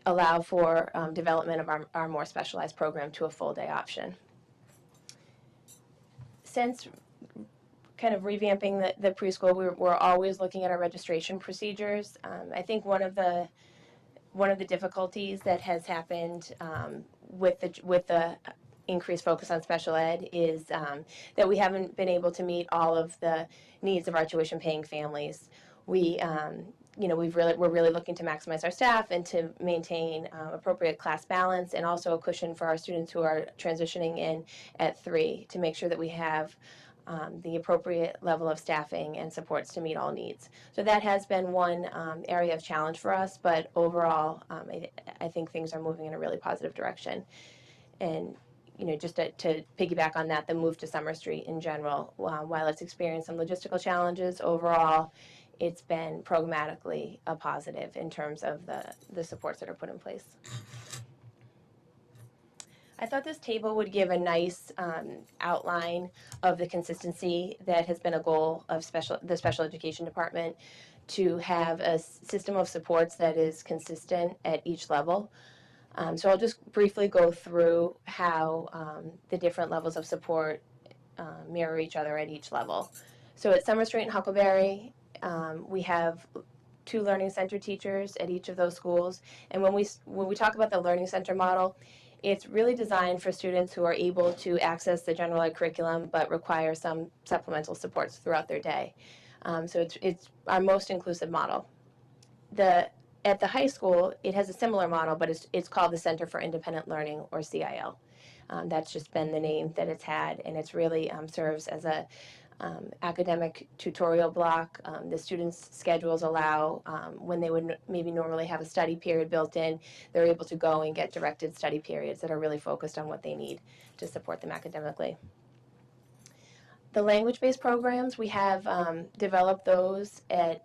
allow for development of our more specialized program to a full-day option. Since kind of revamping the preschool, we're always looking at our registration procedures. I think one of the difficulties that has happened with the increased focus on special ed is that we haven't been able to meet all of the needs of our tuition-paying families. We're really looking to maximize our staff and to maintain appropriate class balance and also a cushion for our students who are transitioning in at 3 to make sure that we have the appropriate level of staffing and supports to meet all needs. So that has been one area of challenge for us, but overall, I think things are moving in a really positive direction. And just to piggyback on that, the move to Summer Street in general, while it's experienced some logistical challenges, overall, it's been programmatically a positive in terms of the supports that are put in place. I thought this table would give a nice outline of the consistency that has been a goal of the special education department, to have a system of supports that is consistent at each level. So I'll just briefly go through how the different levels of support mirror each other at each level. So at Summer Street and Huckleberry, we have 2 Learning Center teachers at each of those schools. And when we talk about the Learning Center model, it's really designed for students who are able to access the general ed curriculum but require some supplemental supports throughout their day. So it's our most inclusive model. At the high school, it has a similar model, but it's called the Center for Independent Learning, or CIL. That's just been the name that it's had, and it's really serves as a academic tutorial block. The students' schedules allow, when they would maybe normally have a study period built in, they're able to go and get directed study periods that are really focused on what they need to support them academically. The language-based programs, we have developed those at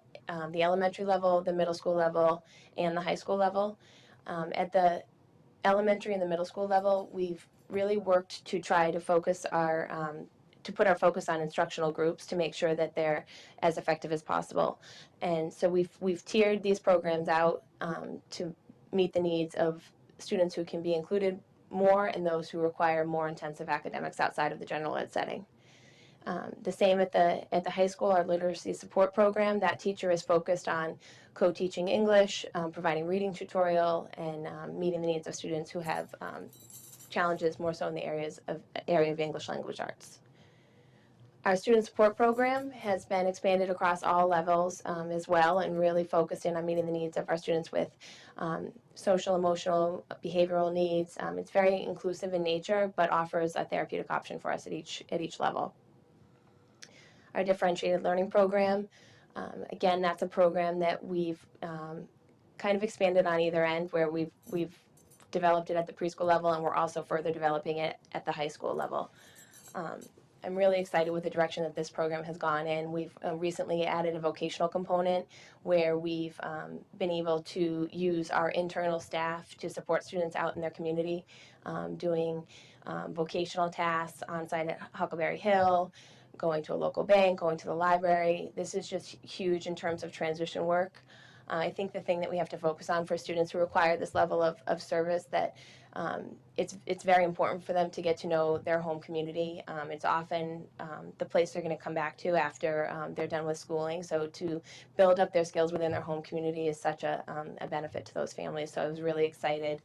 the elementary level, the middle school level, and the high school level. At the elementary and the middle school level, we've really worked to try to focus to put our focus on instructional groups to make sure that they're as effective as possible. And so we've tiered these programs out to meet the needs of students who can be included more and those who require more intensive academics outside of the general ed setting. The same at the high school, our literacy support program, that teacher is focused on co-teaching English, providing reading tutorial, and meeting the needs of students who have challenges more so in the area of English language arts. Our student support program has been expanded across all levels as well, and really focused in on meeting the needs of our students with social, emotional, behavioral needs. It's very inclusive in nature, but offers a therapeutic option for us at each level. Our differentiated learning program, again, that's a program that we've kind of expanded on either end, where we've developed it at the preschool level, and we're also further developing it at the high school level. I'm really excited with the direction that this program has gone in. We've recently added a vocational component where we've been able to use our internal staff to support students out in their community, doing vocational tasks on site at Huckleberry Hill, going to a local bank, going to the library. This is just huge in terms of transition work. I think the thing that we have to focus on for students who require this level of service, that it's very important for them to get to know their home community. It's often the place they're going to come back to after they're done with schooling. So to build up their skills within their home community is such a benefit to those families. So I was really excited.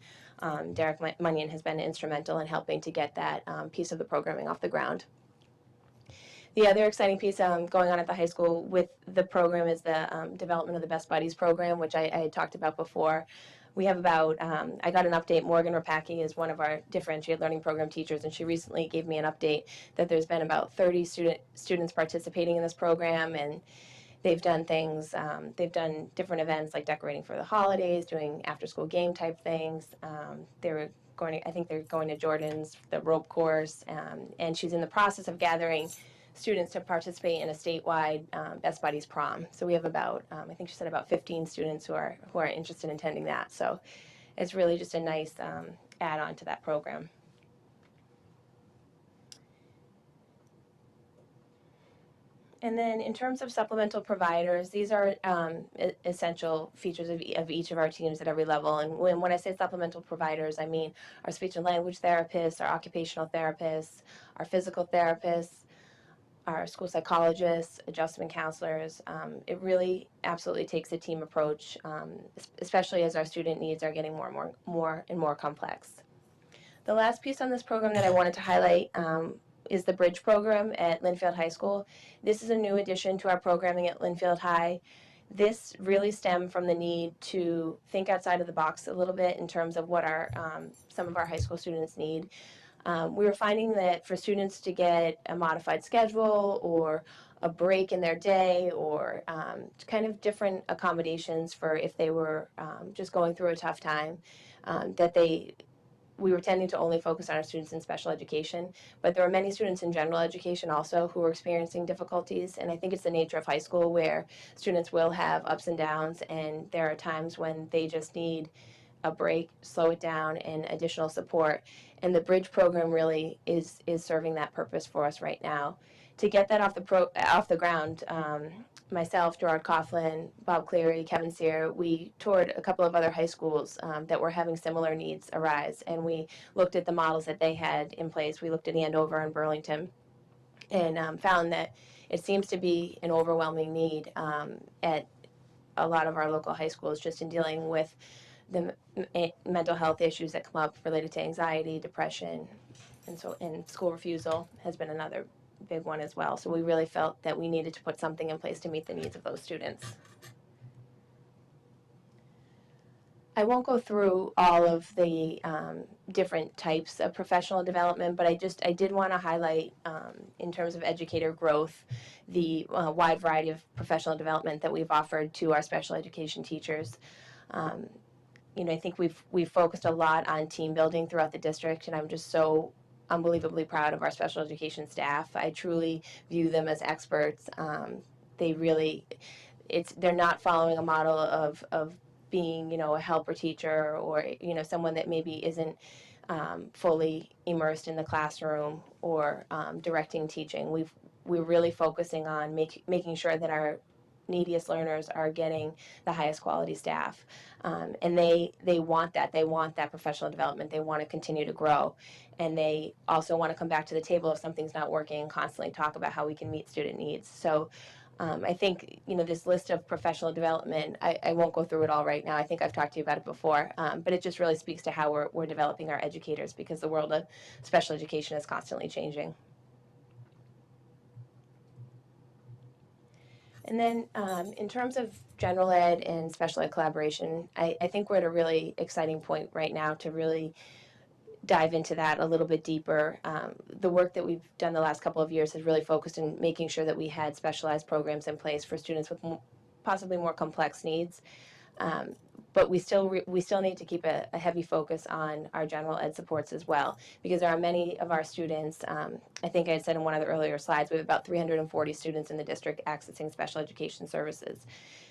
Derek Munyon has been instrumental in helping to get that piece of the programming off the ground. The other exciting piece going on at the high school with the program is the development of the Best Buddies program, which I had talked about before. We have about, I got an update, Morgan Rapacki is one of our differentiated learning program teachers, and she recently gave me an update that there's been about 30 students participating in this program, and they've done things, they've done different events like decorating for the holidays, doing after-school game type things. I think they're going to Jordan's, the rope course, and she's in the process of gathering students to participate in a statewide Best Buddies prom. So we have about, I think she said about 15 students who are interested in attending that. So it's really just a nice add-on to that program. And then in terms of supplemental providers, these are essential features of each of our teams at every level. And when I say supplemental providers, I mean our speech and language therapists, our occupational therapists, our physical therapists, our school psychologists, adjustment counselors. It really absolutely takes a team approach, especially as our student needs are getting more and more complex. The last piece on this program that I wanted to highlight is the Bridge program at Linfield High School. This is a new addition to our programming at Linfield High. This really stemmed from the need to think outside of the box a little bit in terms of what some of our high school students need. We were finding that for students to get a modified schedule or a break in their day, or kind of different accommodations for if they were just going through a tough time, we were tending to only focus on our students in special education, but there were many students in general education also who were experiencing difficulties, and I think it's the nature of high school where students will have ups and downs, and there are times when they just need a break, slow it down, and additional support. And the Bridge program really is serving that purpose for us right now. To get that off the ground, myself, Gerard Coughlin, Bob Cleary, Kevin Sear, we toured a couple of other high schools that were having similar needs arise, and we looked at the models that they had in place. We looked at Andover and Burlington, and found that it seems to be an overwhelming need at a lot of our local high schools, just in dealing with the mental health issues that come up related to anxiety, depression, and school refusal has been another big one as well. So we really felt that we needed to put something in place to meet the needs of those students. I won't go through all of the different types of professional development, but I did want to highlight, in terms of educator growth, the wide variety of professional development that we've offered to our special education teachers. I think we've focused a lot on team building throughout the district, and I'm just so unbelievably proud of our special education staff. I truly view them as experts. They're not following a model of being, a helper teacher or, someone that maybe isn't fully immersed in the classroom or directing teaching. We're really focusing on making sure that our neediest learners are getting the highest quality staff. And they want that. They want that professional development. They want to continue to grow. And they also want to come back to the table if something's not working and constantly talk about how we can meet student needs. So I think, this list of professional development, I won't go through it all right now. I think I've talked to you about it before, but it just really speaks to how we're developing our educators, because the world of special education is constantly changing. And then in terms of general ed and special ed collaboration, I think we're at a really exciting point right now to really dive into that a little bit deeper. The work that we've done the last couple of years has really focused on making sure that we had specialized programs in place for students with possibly more complex needs. But we still need to keep a heavy focus on our general ed supports as well, because there are many of our students, I think I had said in one of the earlier slides, we have about 340 students in the district accessing special education services.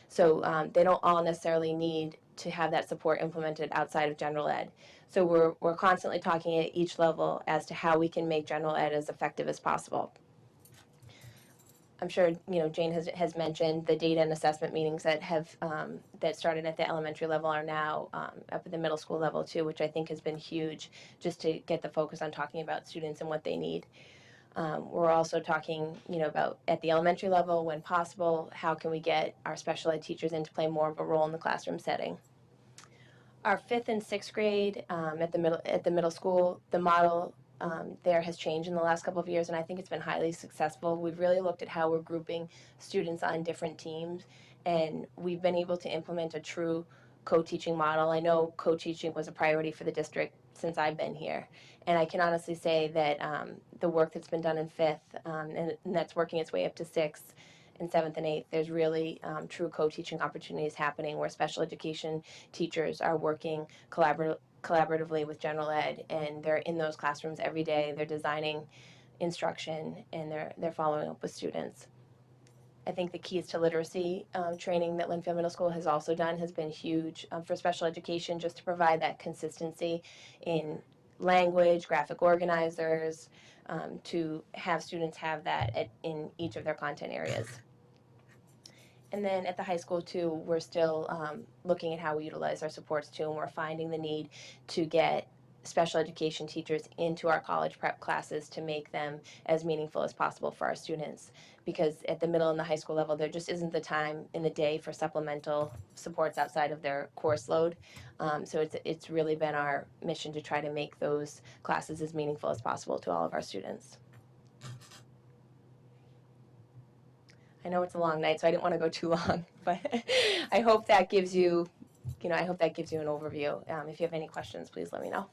So they don't all necessarily need to have that support implemented outside of general ed. So we're constantly talking at each level as to how we can make general ed as effective as possible. I'm sure Jane has mentioned the data and assessment meetings that have that started at the elementary level are now up at the middle school level too, which I think has been huge, just to get the focus on talking about students and what they need. We're also talking, about at the elementary level, when possible, how can we get our special ed teachers in to play more of a role in the classroom setting. Our 5th and 6th grade at the middle school, the model there has changed in the last couple of years, and I think it's been highly successful. We've really looked at how we're grouping students on different teams, and we've been able to implement a true co-teaching model. I know co-teaching was a priority for the district since I've been here, and I can honestly say that the work that's been done in 5th, and that's working its way up to 6th and 7th and 8th, there's really true co-teaching opportunities happening where special education teachers are working collaboratively with general ed, and they're in those classrooms every day. They're designing instruction, and they're following up with students. I think the Keys to Literacy training that Linfield Middle School has also done has been huge for special education, just to provide that consistency in language, graphic organizers, to have students have that in each of their content areas. And then at the high school too, we're still looking at how we utilize our supports too, and we're finding the need to get special education teachers into our college prep classes to make them as meaningful as possible for our students. Because at the middle and the high school level, there just isn't the time in the day for supplemental supports outside of their course load. So it's really been our mission to try to make those classes as meaningful as possible to all of our students. I know it's a long night, so I didn't want to go too long, but I hope that gives you, an overview. If you have any questions, please let me know.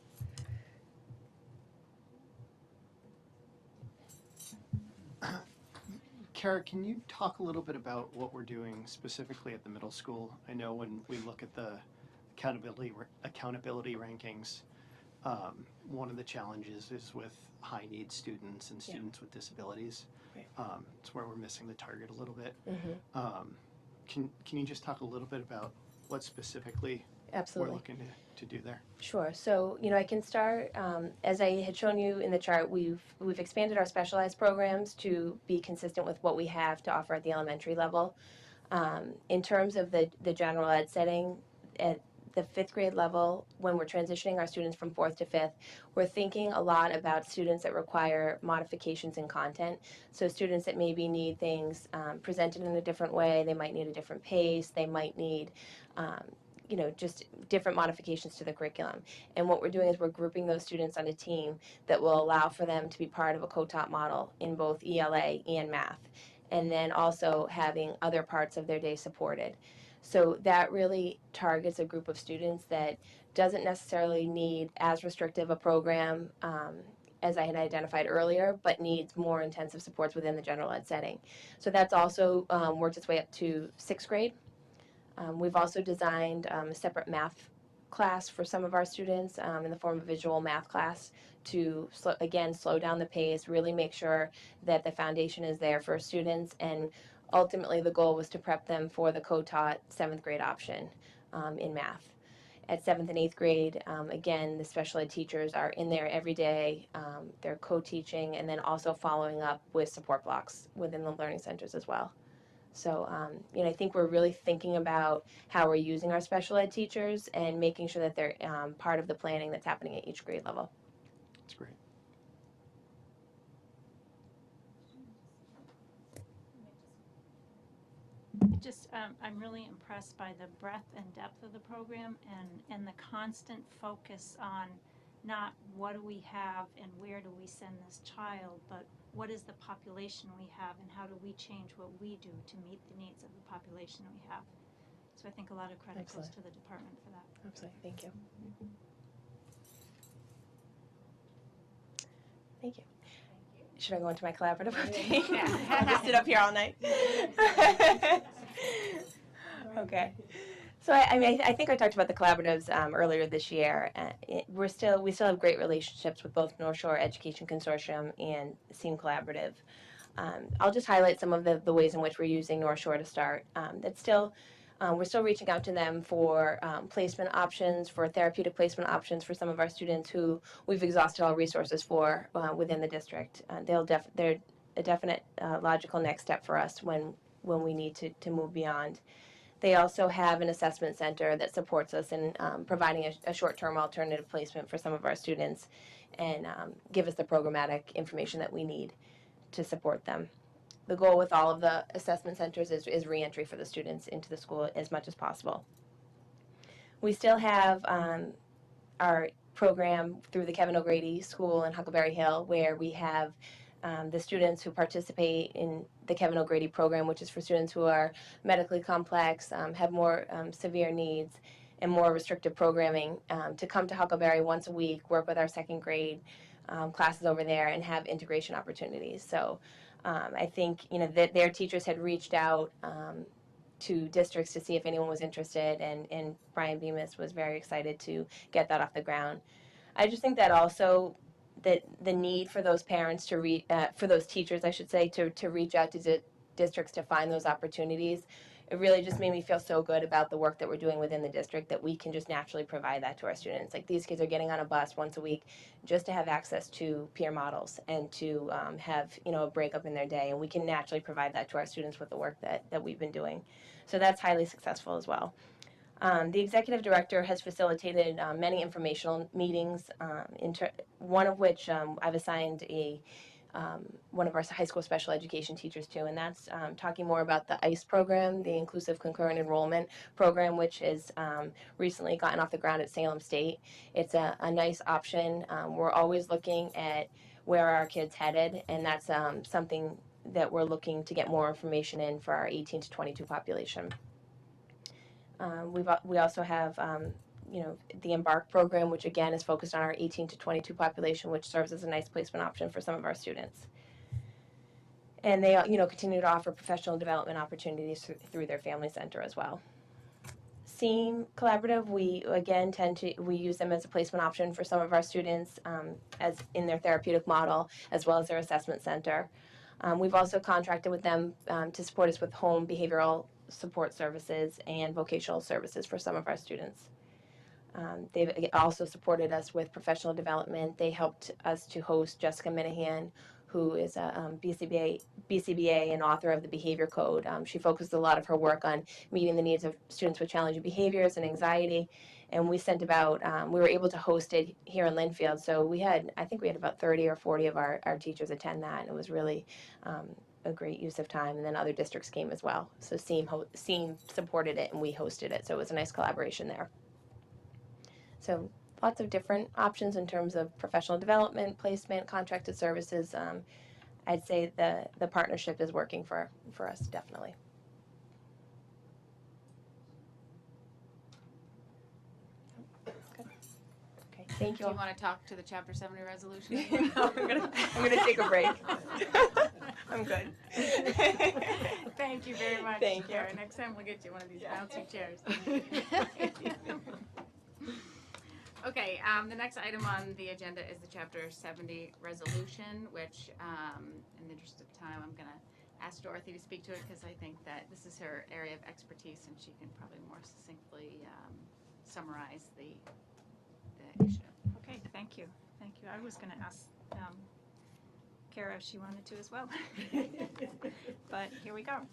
Kara, can you talk a little bit about what we're doing specifically at the middle school? I know when we look at the accountability rankings, one of the challenges is with high need students and students with disabilities. Right. It's where we're missing the target a little bit. Mm-hmm. Can you just talk a little bit about what specifically Absolutely. We're looking to do there? Sure. So, I can start, as I had shown you in the chart, we've expanded our specialized programs to be consistent with what we have to offer at the elementary level. In terms of the general ed setting, at the 5th grade level, when we're transitioning our students from 4th to 5th, we're thinking a lot about students that require modifications in content. So students that maybe need things presented in a different way, they might need a different pace, they might need just different modifications to the curriculum. And what we're doing is we're grouping those students on a team that will allow for them to be part of a co-taught model in both ELA and math, and then also having other parts of their day supported. So that really targets a group of students that doesn't necessarily need as restrictive a program as I had identified earlier, but needs more intensive supports within the general ed setting. So that's also worked its way up to 6th grade. We've also designed a separate math class for some of our students in the form of visual math class to, slow down the pace, really make sure that the foundation is there for students, and ultimately the goal was to prep them for the co-taught 7th grade option in math. At 7th and 8th grade, again, the special ed teachers are in there every day. They're co-teaching and then also following up with support blocks within the learning centers as well. So, I think we're really thinking about how we're using our special ed teachers and making sure that they're part of the planning that's happening at each grade level. That's great. I'm really impressed by the breadth and depth of the program and the constant focus on not what do we have and where do we send this child, but what is the population we have and how do we change what we do to meet the needs of the population we have. So I think a lot of credit goes to the department for that. Absolutely, thank you. Thank you. Should I go into my collaborative update? I'll just sit up here all night. Okay. So I think I talked about the collaboratives earlier this year. We still have great relationships with both North Shore Education Consortium and SEAM Collaborative. I'll just highlight some of the ways in which we're using North Shore to start. We're still reaching out to them for placement options, for therapeutic placement options for some of our students who we've exhausted all resources for within the district. They're a definite logical next step for us when we need to move beyond. They also have an assessment center that supports us in providing a short-term alternative placement for some of our students and give us the programmatic information that we need to support them. The goal with all of the assessment centers is reentry for the students into the school as much as possible. We still have our program through the Kevin O'Grady School in Huckleberry Hill, where we have the students who participate in the Kevin O'Grady program, which is for students who are medically complex, have more severe needs, and more restrictive programming, to come to Huckleberry once a week, work with our 2nd grade classes over there, and have integration opportunities. So I think that their teachers had reached out to districts to see if anyone was interested, and Brian Bemis was very excited to get that off the ground. I just think that also that the need for those parents for those teachers, I should say, to reach out to districts to find those opportunities, it really just made me feel so good about the work that we're doing within the district that we can just naturally provide that to our students. Like, these kids are getting on a bus once a week just to have access to peer models and to have a breakup in their day, and we can naturally provide that to our students with the work that we've been doing. So that's highly successful as well. The executive director has facilitated many informational meetings, one of which I've assigned one of our high school special education teachers to, and that's talking more about the ICE program, the Inclusive Concurrent Enrollment Program, which has recently gotten off the ground at Salem State. It's a nice option. We're always looking at where our kids headed, and that's something that we're looking to get more information in for our 18 to 22 population. We also have the Embark program, which again is focused on our 18 to 22 population, which serves as a nice placement option for some of our students. And they continue to offer professional development opportunities through their family center as well. SEAM Collaborative, we again we use them as a placement option for some of our students as in their therapeutic model, as well as their assessment center. We've also contracted with them to support us with home behavioral support services and vocational services for some of our students. They've also supported us with professional development. They helped us to host Jessica Minahan, who is a BCBA and author of the Behavior Code. She focused a lot of her work on meeting the needs of students with challenging behaviors and anxiety. And we sent about, we were able to host it here in Linfield. So I think we had about 30 or 40 of our teachers attend that. And it was really a great use of time, and then other districts came as well. So SEAM supported it, and we hosted it, so it was a nice collaboration there. So lots of different options in terms of professional development, placement, contracted services. I'd say the partnership is working for us, definitely. Okay, thank you Do all. you want to talk to the Chapter 70 resolution? No, I'm gonna take a break. I'm good. Thank you very much, Thank you. Kara. Next time we'll get you one of these bouncy chairs. Okay, the next item on the agenda is the Chapter 70 resolution, which, in the interest of time, I'm going to ask Dorothy to speak to it because I think that this is her area of expertise and she can probably more succinctly summarize the issue. Okay, thank you. Thank you. I was going to ask Kara if she wanted to as well. But here we go.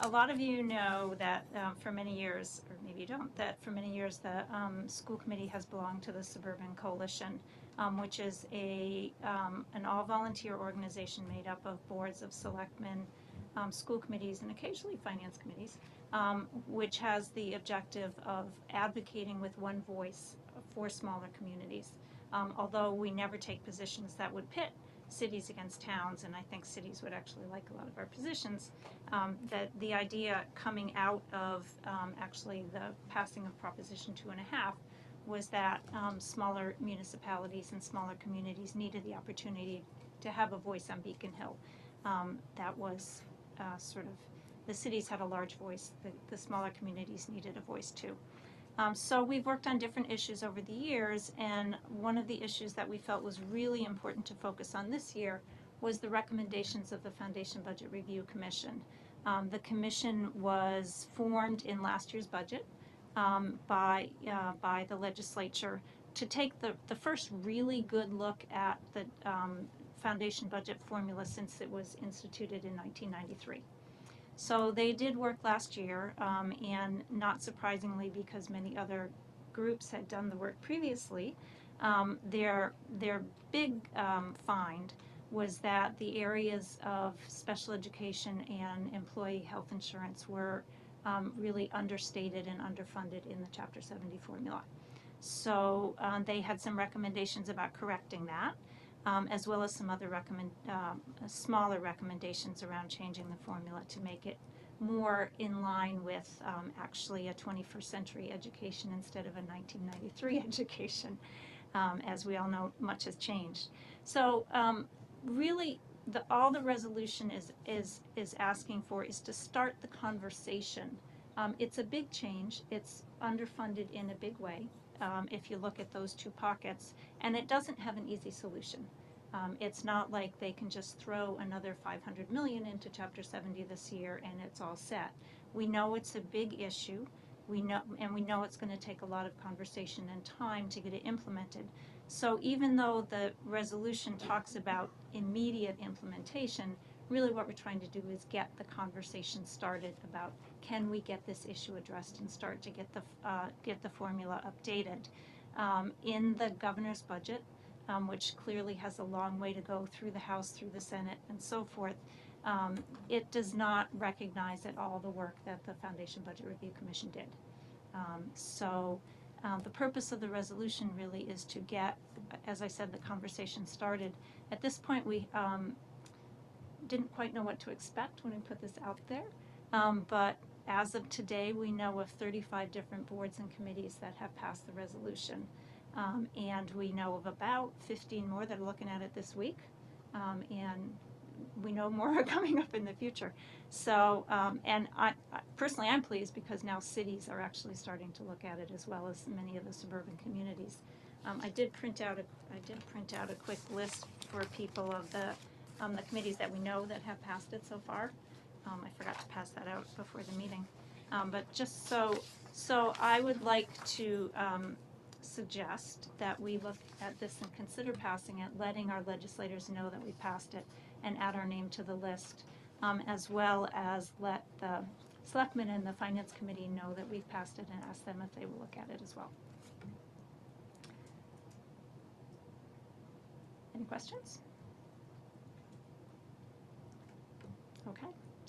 A lot of you know that for many years, or maybe you don't, that for many years the school committee has belonged to the Suburban Coalition, which is an all-volunteer organization made up of boards of selectmen, school committees, and occasionally finance committees, which has the objective of advocating with one voice for smaller communities. Although we never take positions that would pit cities against towns, and I think cities would actually like a lot of our positions, that the idea coming out of actually the passing of Proposition 2.5 was that smaller municipalities and smaller communities needed the opportunity to have a voice on Beacon Hill. That was sort of, the cities had a large voice, the smaller communities needed a voice too. So we've worked on different issues over the years, and one of the issues that we felt was really important to focus on this year was the recommendations of the Foundation Budget Review Commission. The commission was formed in last year's budget by the legislature to take the first really good look at the foundation budget formula since it was instituted in 1993. So they did work last year, and not surprisingly, because many other groups had done the work previously, their big find was that the areas of special education and employee health insurance were really understated and underfunded in the Chapter 70 formula. So they had some recommendations about correcting that. As well as some other smaller recommendations around changing the formula to make it more in line with actually a 21st century education instead of a 1993 education. As we all know, much has changed. So really, all the resolution is asking for is to start the conversation. It's a big change. It's underfunded in a big way. If you look at those two pockets, and it doesn't have an easy solution. It's not like they can just throw another $500 million into Chapter 70 this year and it's all set. We know it's a big issue. We know it's going to take a lot of conversation and time to get it implemented. So even though the resolution talks about immediate implementation, really what we're trying to do is get the conversation started about, can we get this issue addressed and start to get the formula updated. In the governor's budget, which clearly has a long way to go through the House, through the Senate, and so forth, it does not recognize at all the work that the Foundation Budget Review Commission did. The purpose of the resolution really is to get, as I said, the conversation started. At this point, we didn't quite know what to expect when we put this out there, but as of today, we know of 35 different boards and committees that have passed the resolution. And we know of about 15 more that are looking at it this week, and we know more are coming up in the future. So, and I personally, I'm pleased because now cities are actually starting to look at it as well as many of the suburban communities. I did print out a quick list for people of the committees that we know that have passed it so far. I forgot to pass that out before the meeting, but just so I would like to suggest that we look at this and consider passing it, letting our legislators know that we passed it, and add our name to the list, as well as let the selectmen and the finance committee know that we've passed it and ask them if they will look at it as well. Any questions?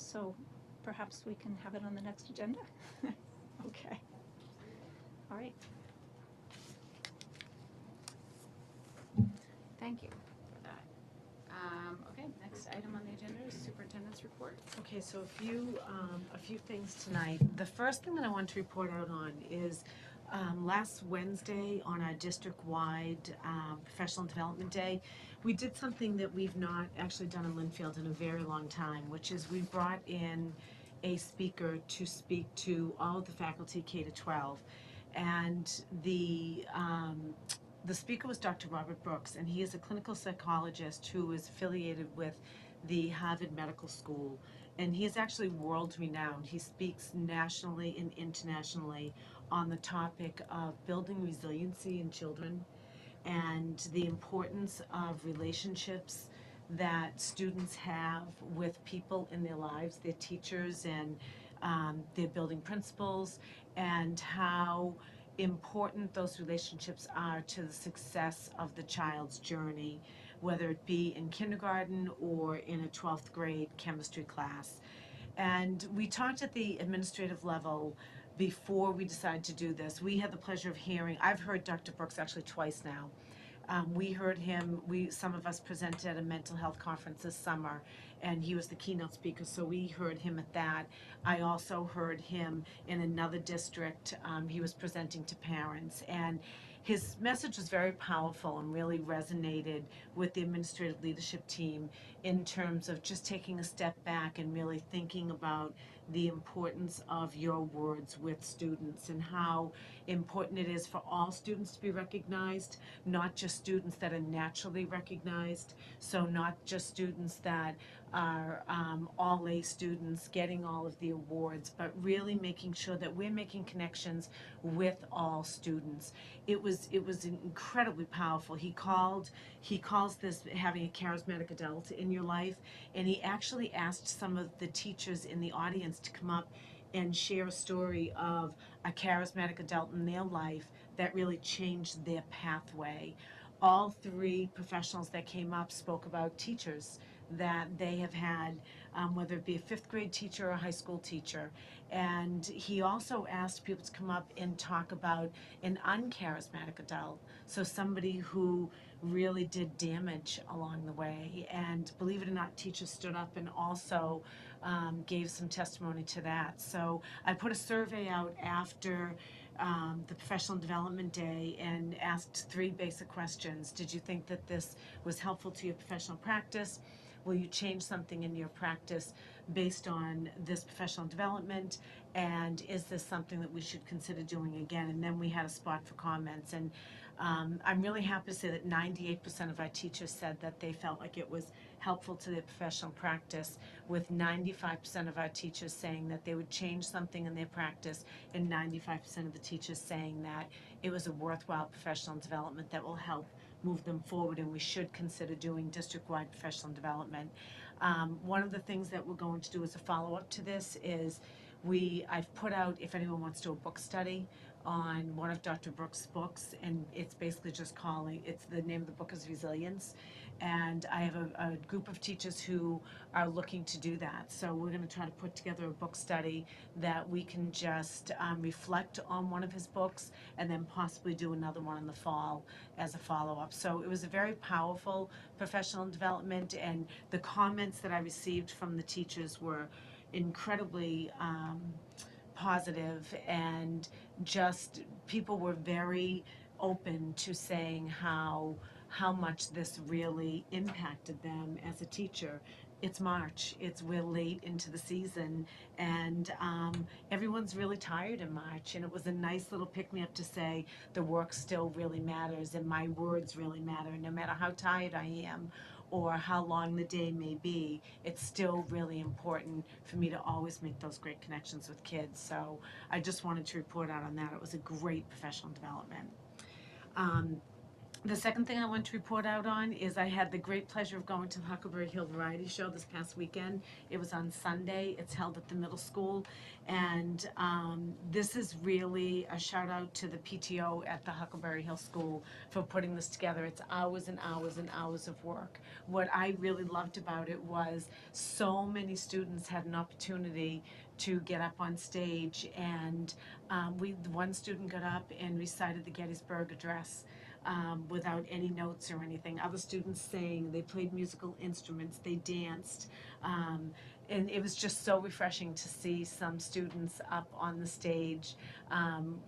So perhaps we can have it on the next agenda? Okay. All right. Thank you for that. Okay, next item on the agenda is superintendent's report. Okay, so a few things tonight. The first thing that I want to report out on is last Wednesday on our district-wide professional development day, we did something that we've not actually done in Linfield in a very long time, which is we brought in a speaker to speak to all of the faculty K-12. And the speaker was Dr. Robert Brooks, and he is a clinical psychologist who is affiliated with the Harvard Medical School. And he is actually world renowned. He speaks nationally and internationally on the topic of building resiliency in children and the importance of relationships that students have with people in their lives, their teachers and their building principals, and how important those relationships are to the success of the child's journey, whether it be in kindergarten or in a 12th grade chemistry class. And we talked at the administrative level before we decided to do this. We had the pleasure of hearing, I've heard Dr. Brooks actually twice now. We heard him, some of us presented at a mental health conference this summer, and he was the keynote speaker, so we heard him at that. I also heard him in another district. He was presenting to parents, and his message was very powerful and really resonated with the administrative leadership team in terms of just taking a step back and really thinking about the importance of your words with students and how important it is for all students to be recognized, not just students that are naturally recognized, so not just students that are all A students getting all of the awards, but really making sure that we're making connections with all students. It was incredibly powerful. He calls this having a charismatic adult in your life, and he actually asked some of the teachers in the audience to come up and share a story of a charismatic adult in their life that really changed their pathway. All three professionals that came up spoke about teachers that they have had, whether it be a 5th grade teacher or a high school teacher. And he also asked people to come up and talk about an uncharismatic adult, so somebody who really did damage along the way. And believe it or not, teachers stood up and also gave some testimony to that. So I put a survey out after the professional development day and asked 3 basic questions. Did you think that this was helpful to your professional practice? Will you change something in your practice based on this professional development? And is this something that we should consider doing again? And then we had a spot for comments. And I'm really happy to say that 98% of our teachers said that they felt like it was helpful to their professional practice, with 95% of our teachers saying that they would change something in their practice, and 95% of the teachers saying that it was a worthwhile professional development that will help move them forward, and we should consider doing district-wide professional development. One of the things that we're going to do as a follow-up to this is I've put out, if anyone wants to do a book study on one of Dr. Brooks' books, and it's basically just the name of the book is Resilience, and I have a group of teachers who are looking to do that. So we're going to try to put together a book study that we can just reflect on one of his books and then possibly do another one in the fall as a follow-up. So it was a very powerful professional development, and the comments that I received from the teachers were incredibly positive, and just people were very open to saying how much this really impacted them as a teacher. It's March, we're late into the season, and everyone's really tired in March, and it was a nice little pick-me-up to say the work still really matters and my words really matter, no matter how tired I am or how long the day may be, it's still really important for me to always make those great connections with kids. So I just wanted to report out on that. It was a great professional development. The second thing I want to report out on is I had the great pleasure of going to the Huckleberry Hill Variety Show this past weekend. It was on Sunday. It's held at the middle school. And this is really a shout out to the PTO at the Huckleberry Hill School for putting this together. It's hours and hours and hours of work. What I really loved about it was so many students had an opportunity to get up on stage, and one student got up and recited the Gettysburg Address without any notes or anything. Other students sang, they played musical instruments, they danced, and it was just so refreshing to see some students up on the stage,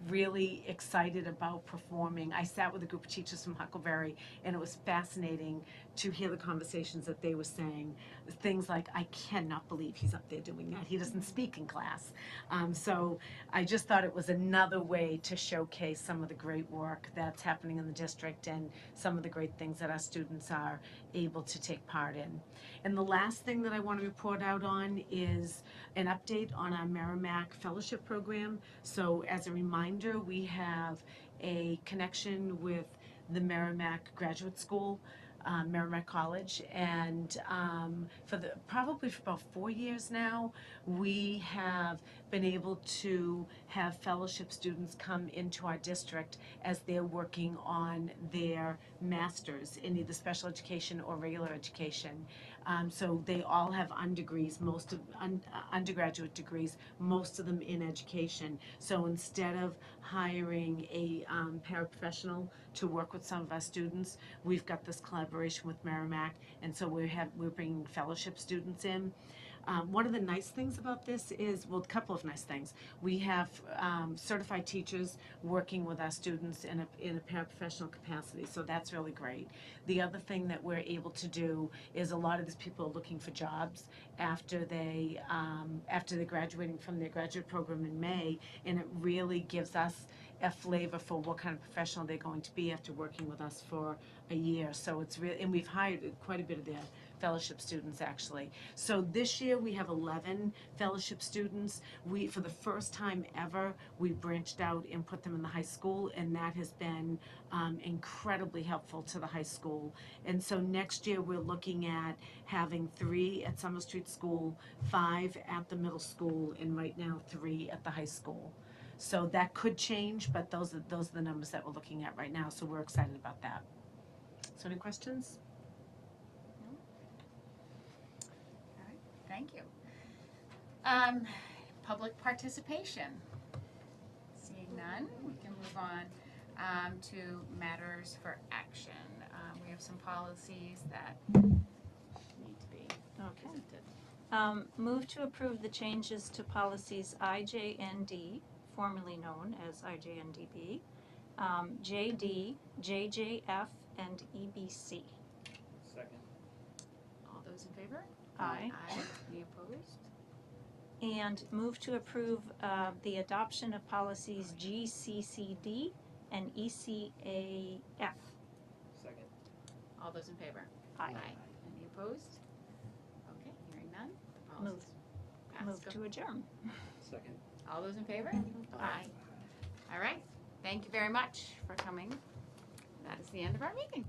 really excited about performing. I sat with a group of teachers from Huckleberry, and it was fascinating to hear the conversations that they were saying. Things like, I cannot believe he's up there doing that. He doesn't speak in class. So I just thought it was another way to showcase some of the great work that's happening in the district and some of the great things that our students are able to take part in. And the last thing that I want to report out on is an update on our Merrimack Fellowship Program. So as a reminder, we have a connection with the Merrimack Graduate School, Merrimack College, and probably for about 4 years now, we have been able to have fellowship students come into our district as they're working on their masters in either special education or regular education. So they all have undergraduate degrees, most of them in education. So instead of hiring a paraprofessional to work with some of our students, we've got this collaboration with Merrimack, and so we're bringing fellowship students in. One of the nice things about this is, well, a couple of nice things. We have certified teachers working with our students in a paraprofessional capacity, so that's really great. The other thing that we're able to do is a lot of these people are looking for jobs after they're graduating from their graduate program in May, and it really gives us a flavor for what kind of professional they're going to be after working with us for a year. So it's really, and we've hired quite a bit of their fellowship students actually. So this year we have 11 fellowship students. For the first time ever, we branched out and put them in the high school, and that has been incredibly helpful to the high school. And so next year we're looking at having 3 at Summer Street School, 5 at the middle school, and right now 3 at the high school. So that could change, but those are the numbers that we're looking at right now, so we're excited about that. So any questions? All right, thank you. Public participation. Seeing none, we can move on to matters for action. We have some policies that need to be presented. Move to approve the changes to policies IJND, formerly known as IJNDB, JD, JJF, and EBC. Second. All those in favor? Aye. Aye. Any opposed? And move to approve the adoption of policies GCCD and ECAF. Second. All those in favor? Aye. Any opposed? Okay, hearing none, the Move. policies pass. Move Go. to adjourn. Second. All those in favor? Aye. All right, thank you very much for coming. That is the end of our meeting.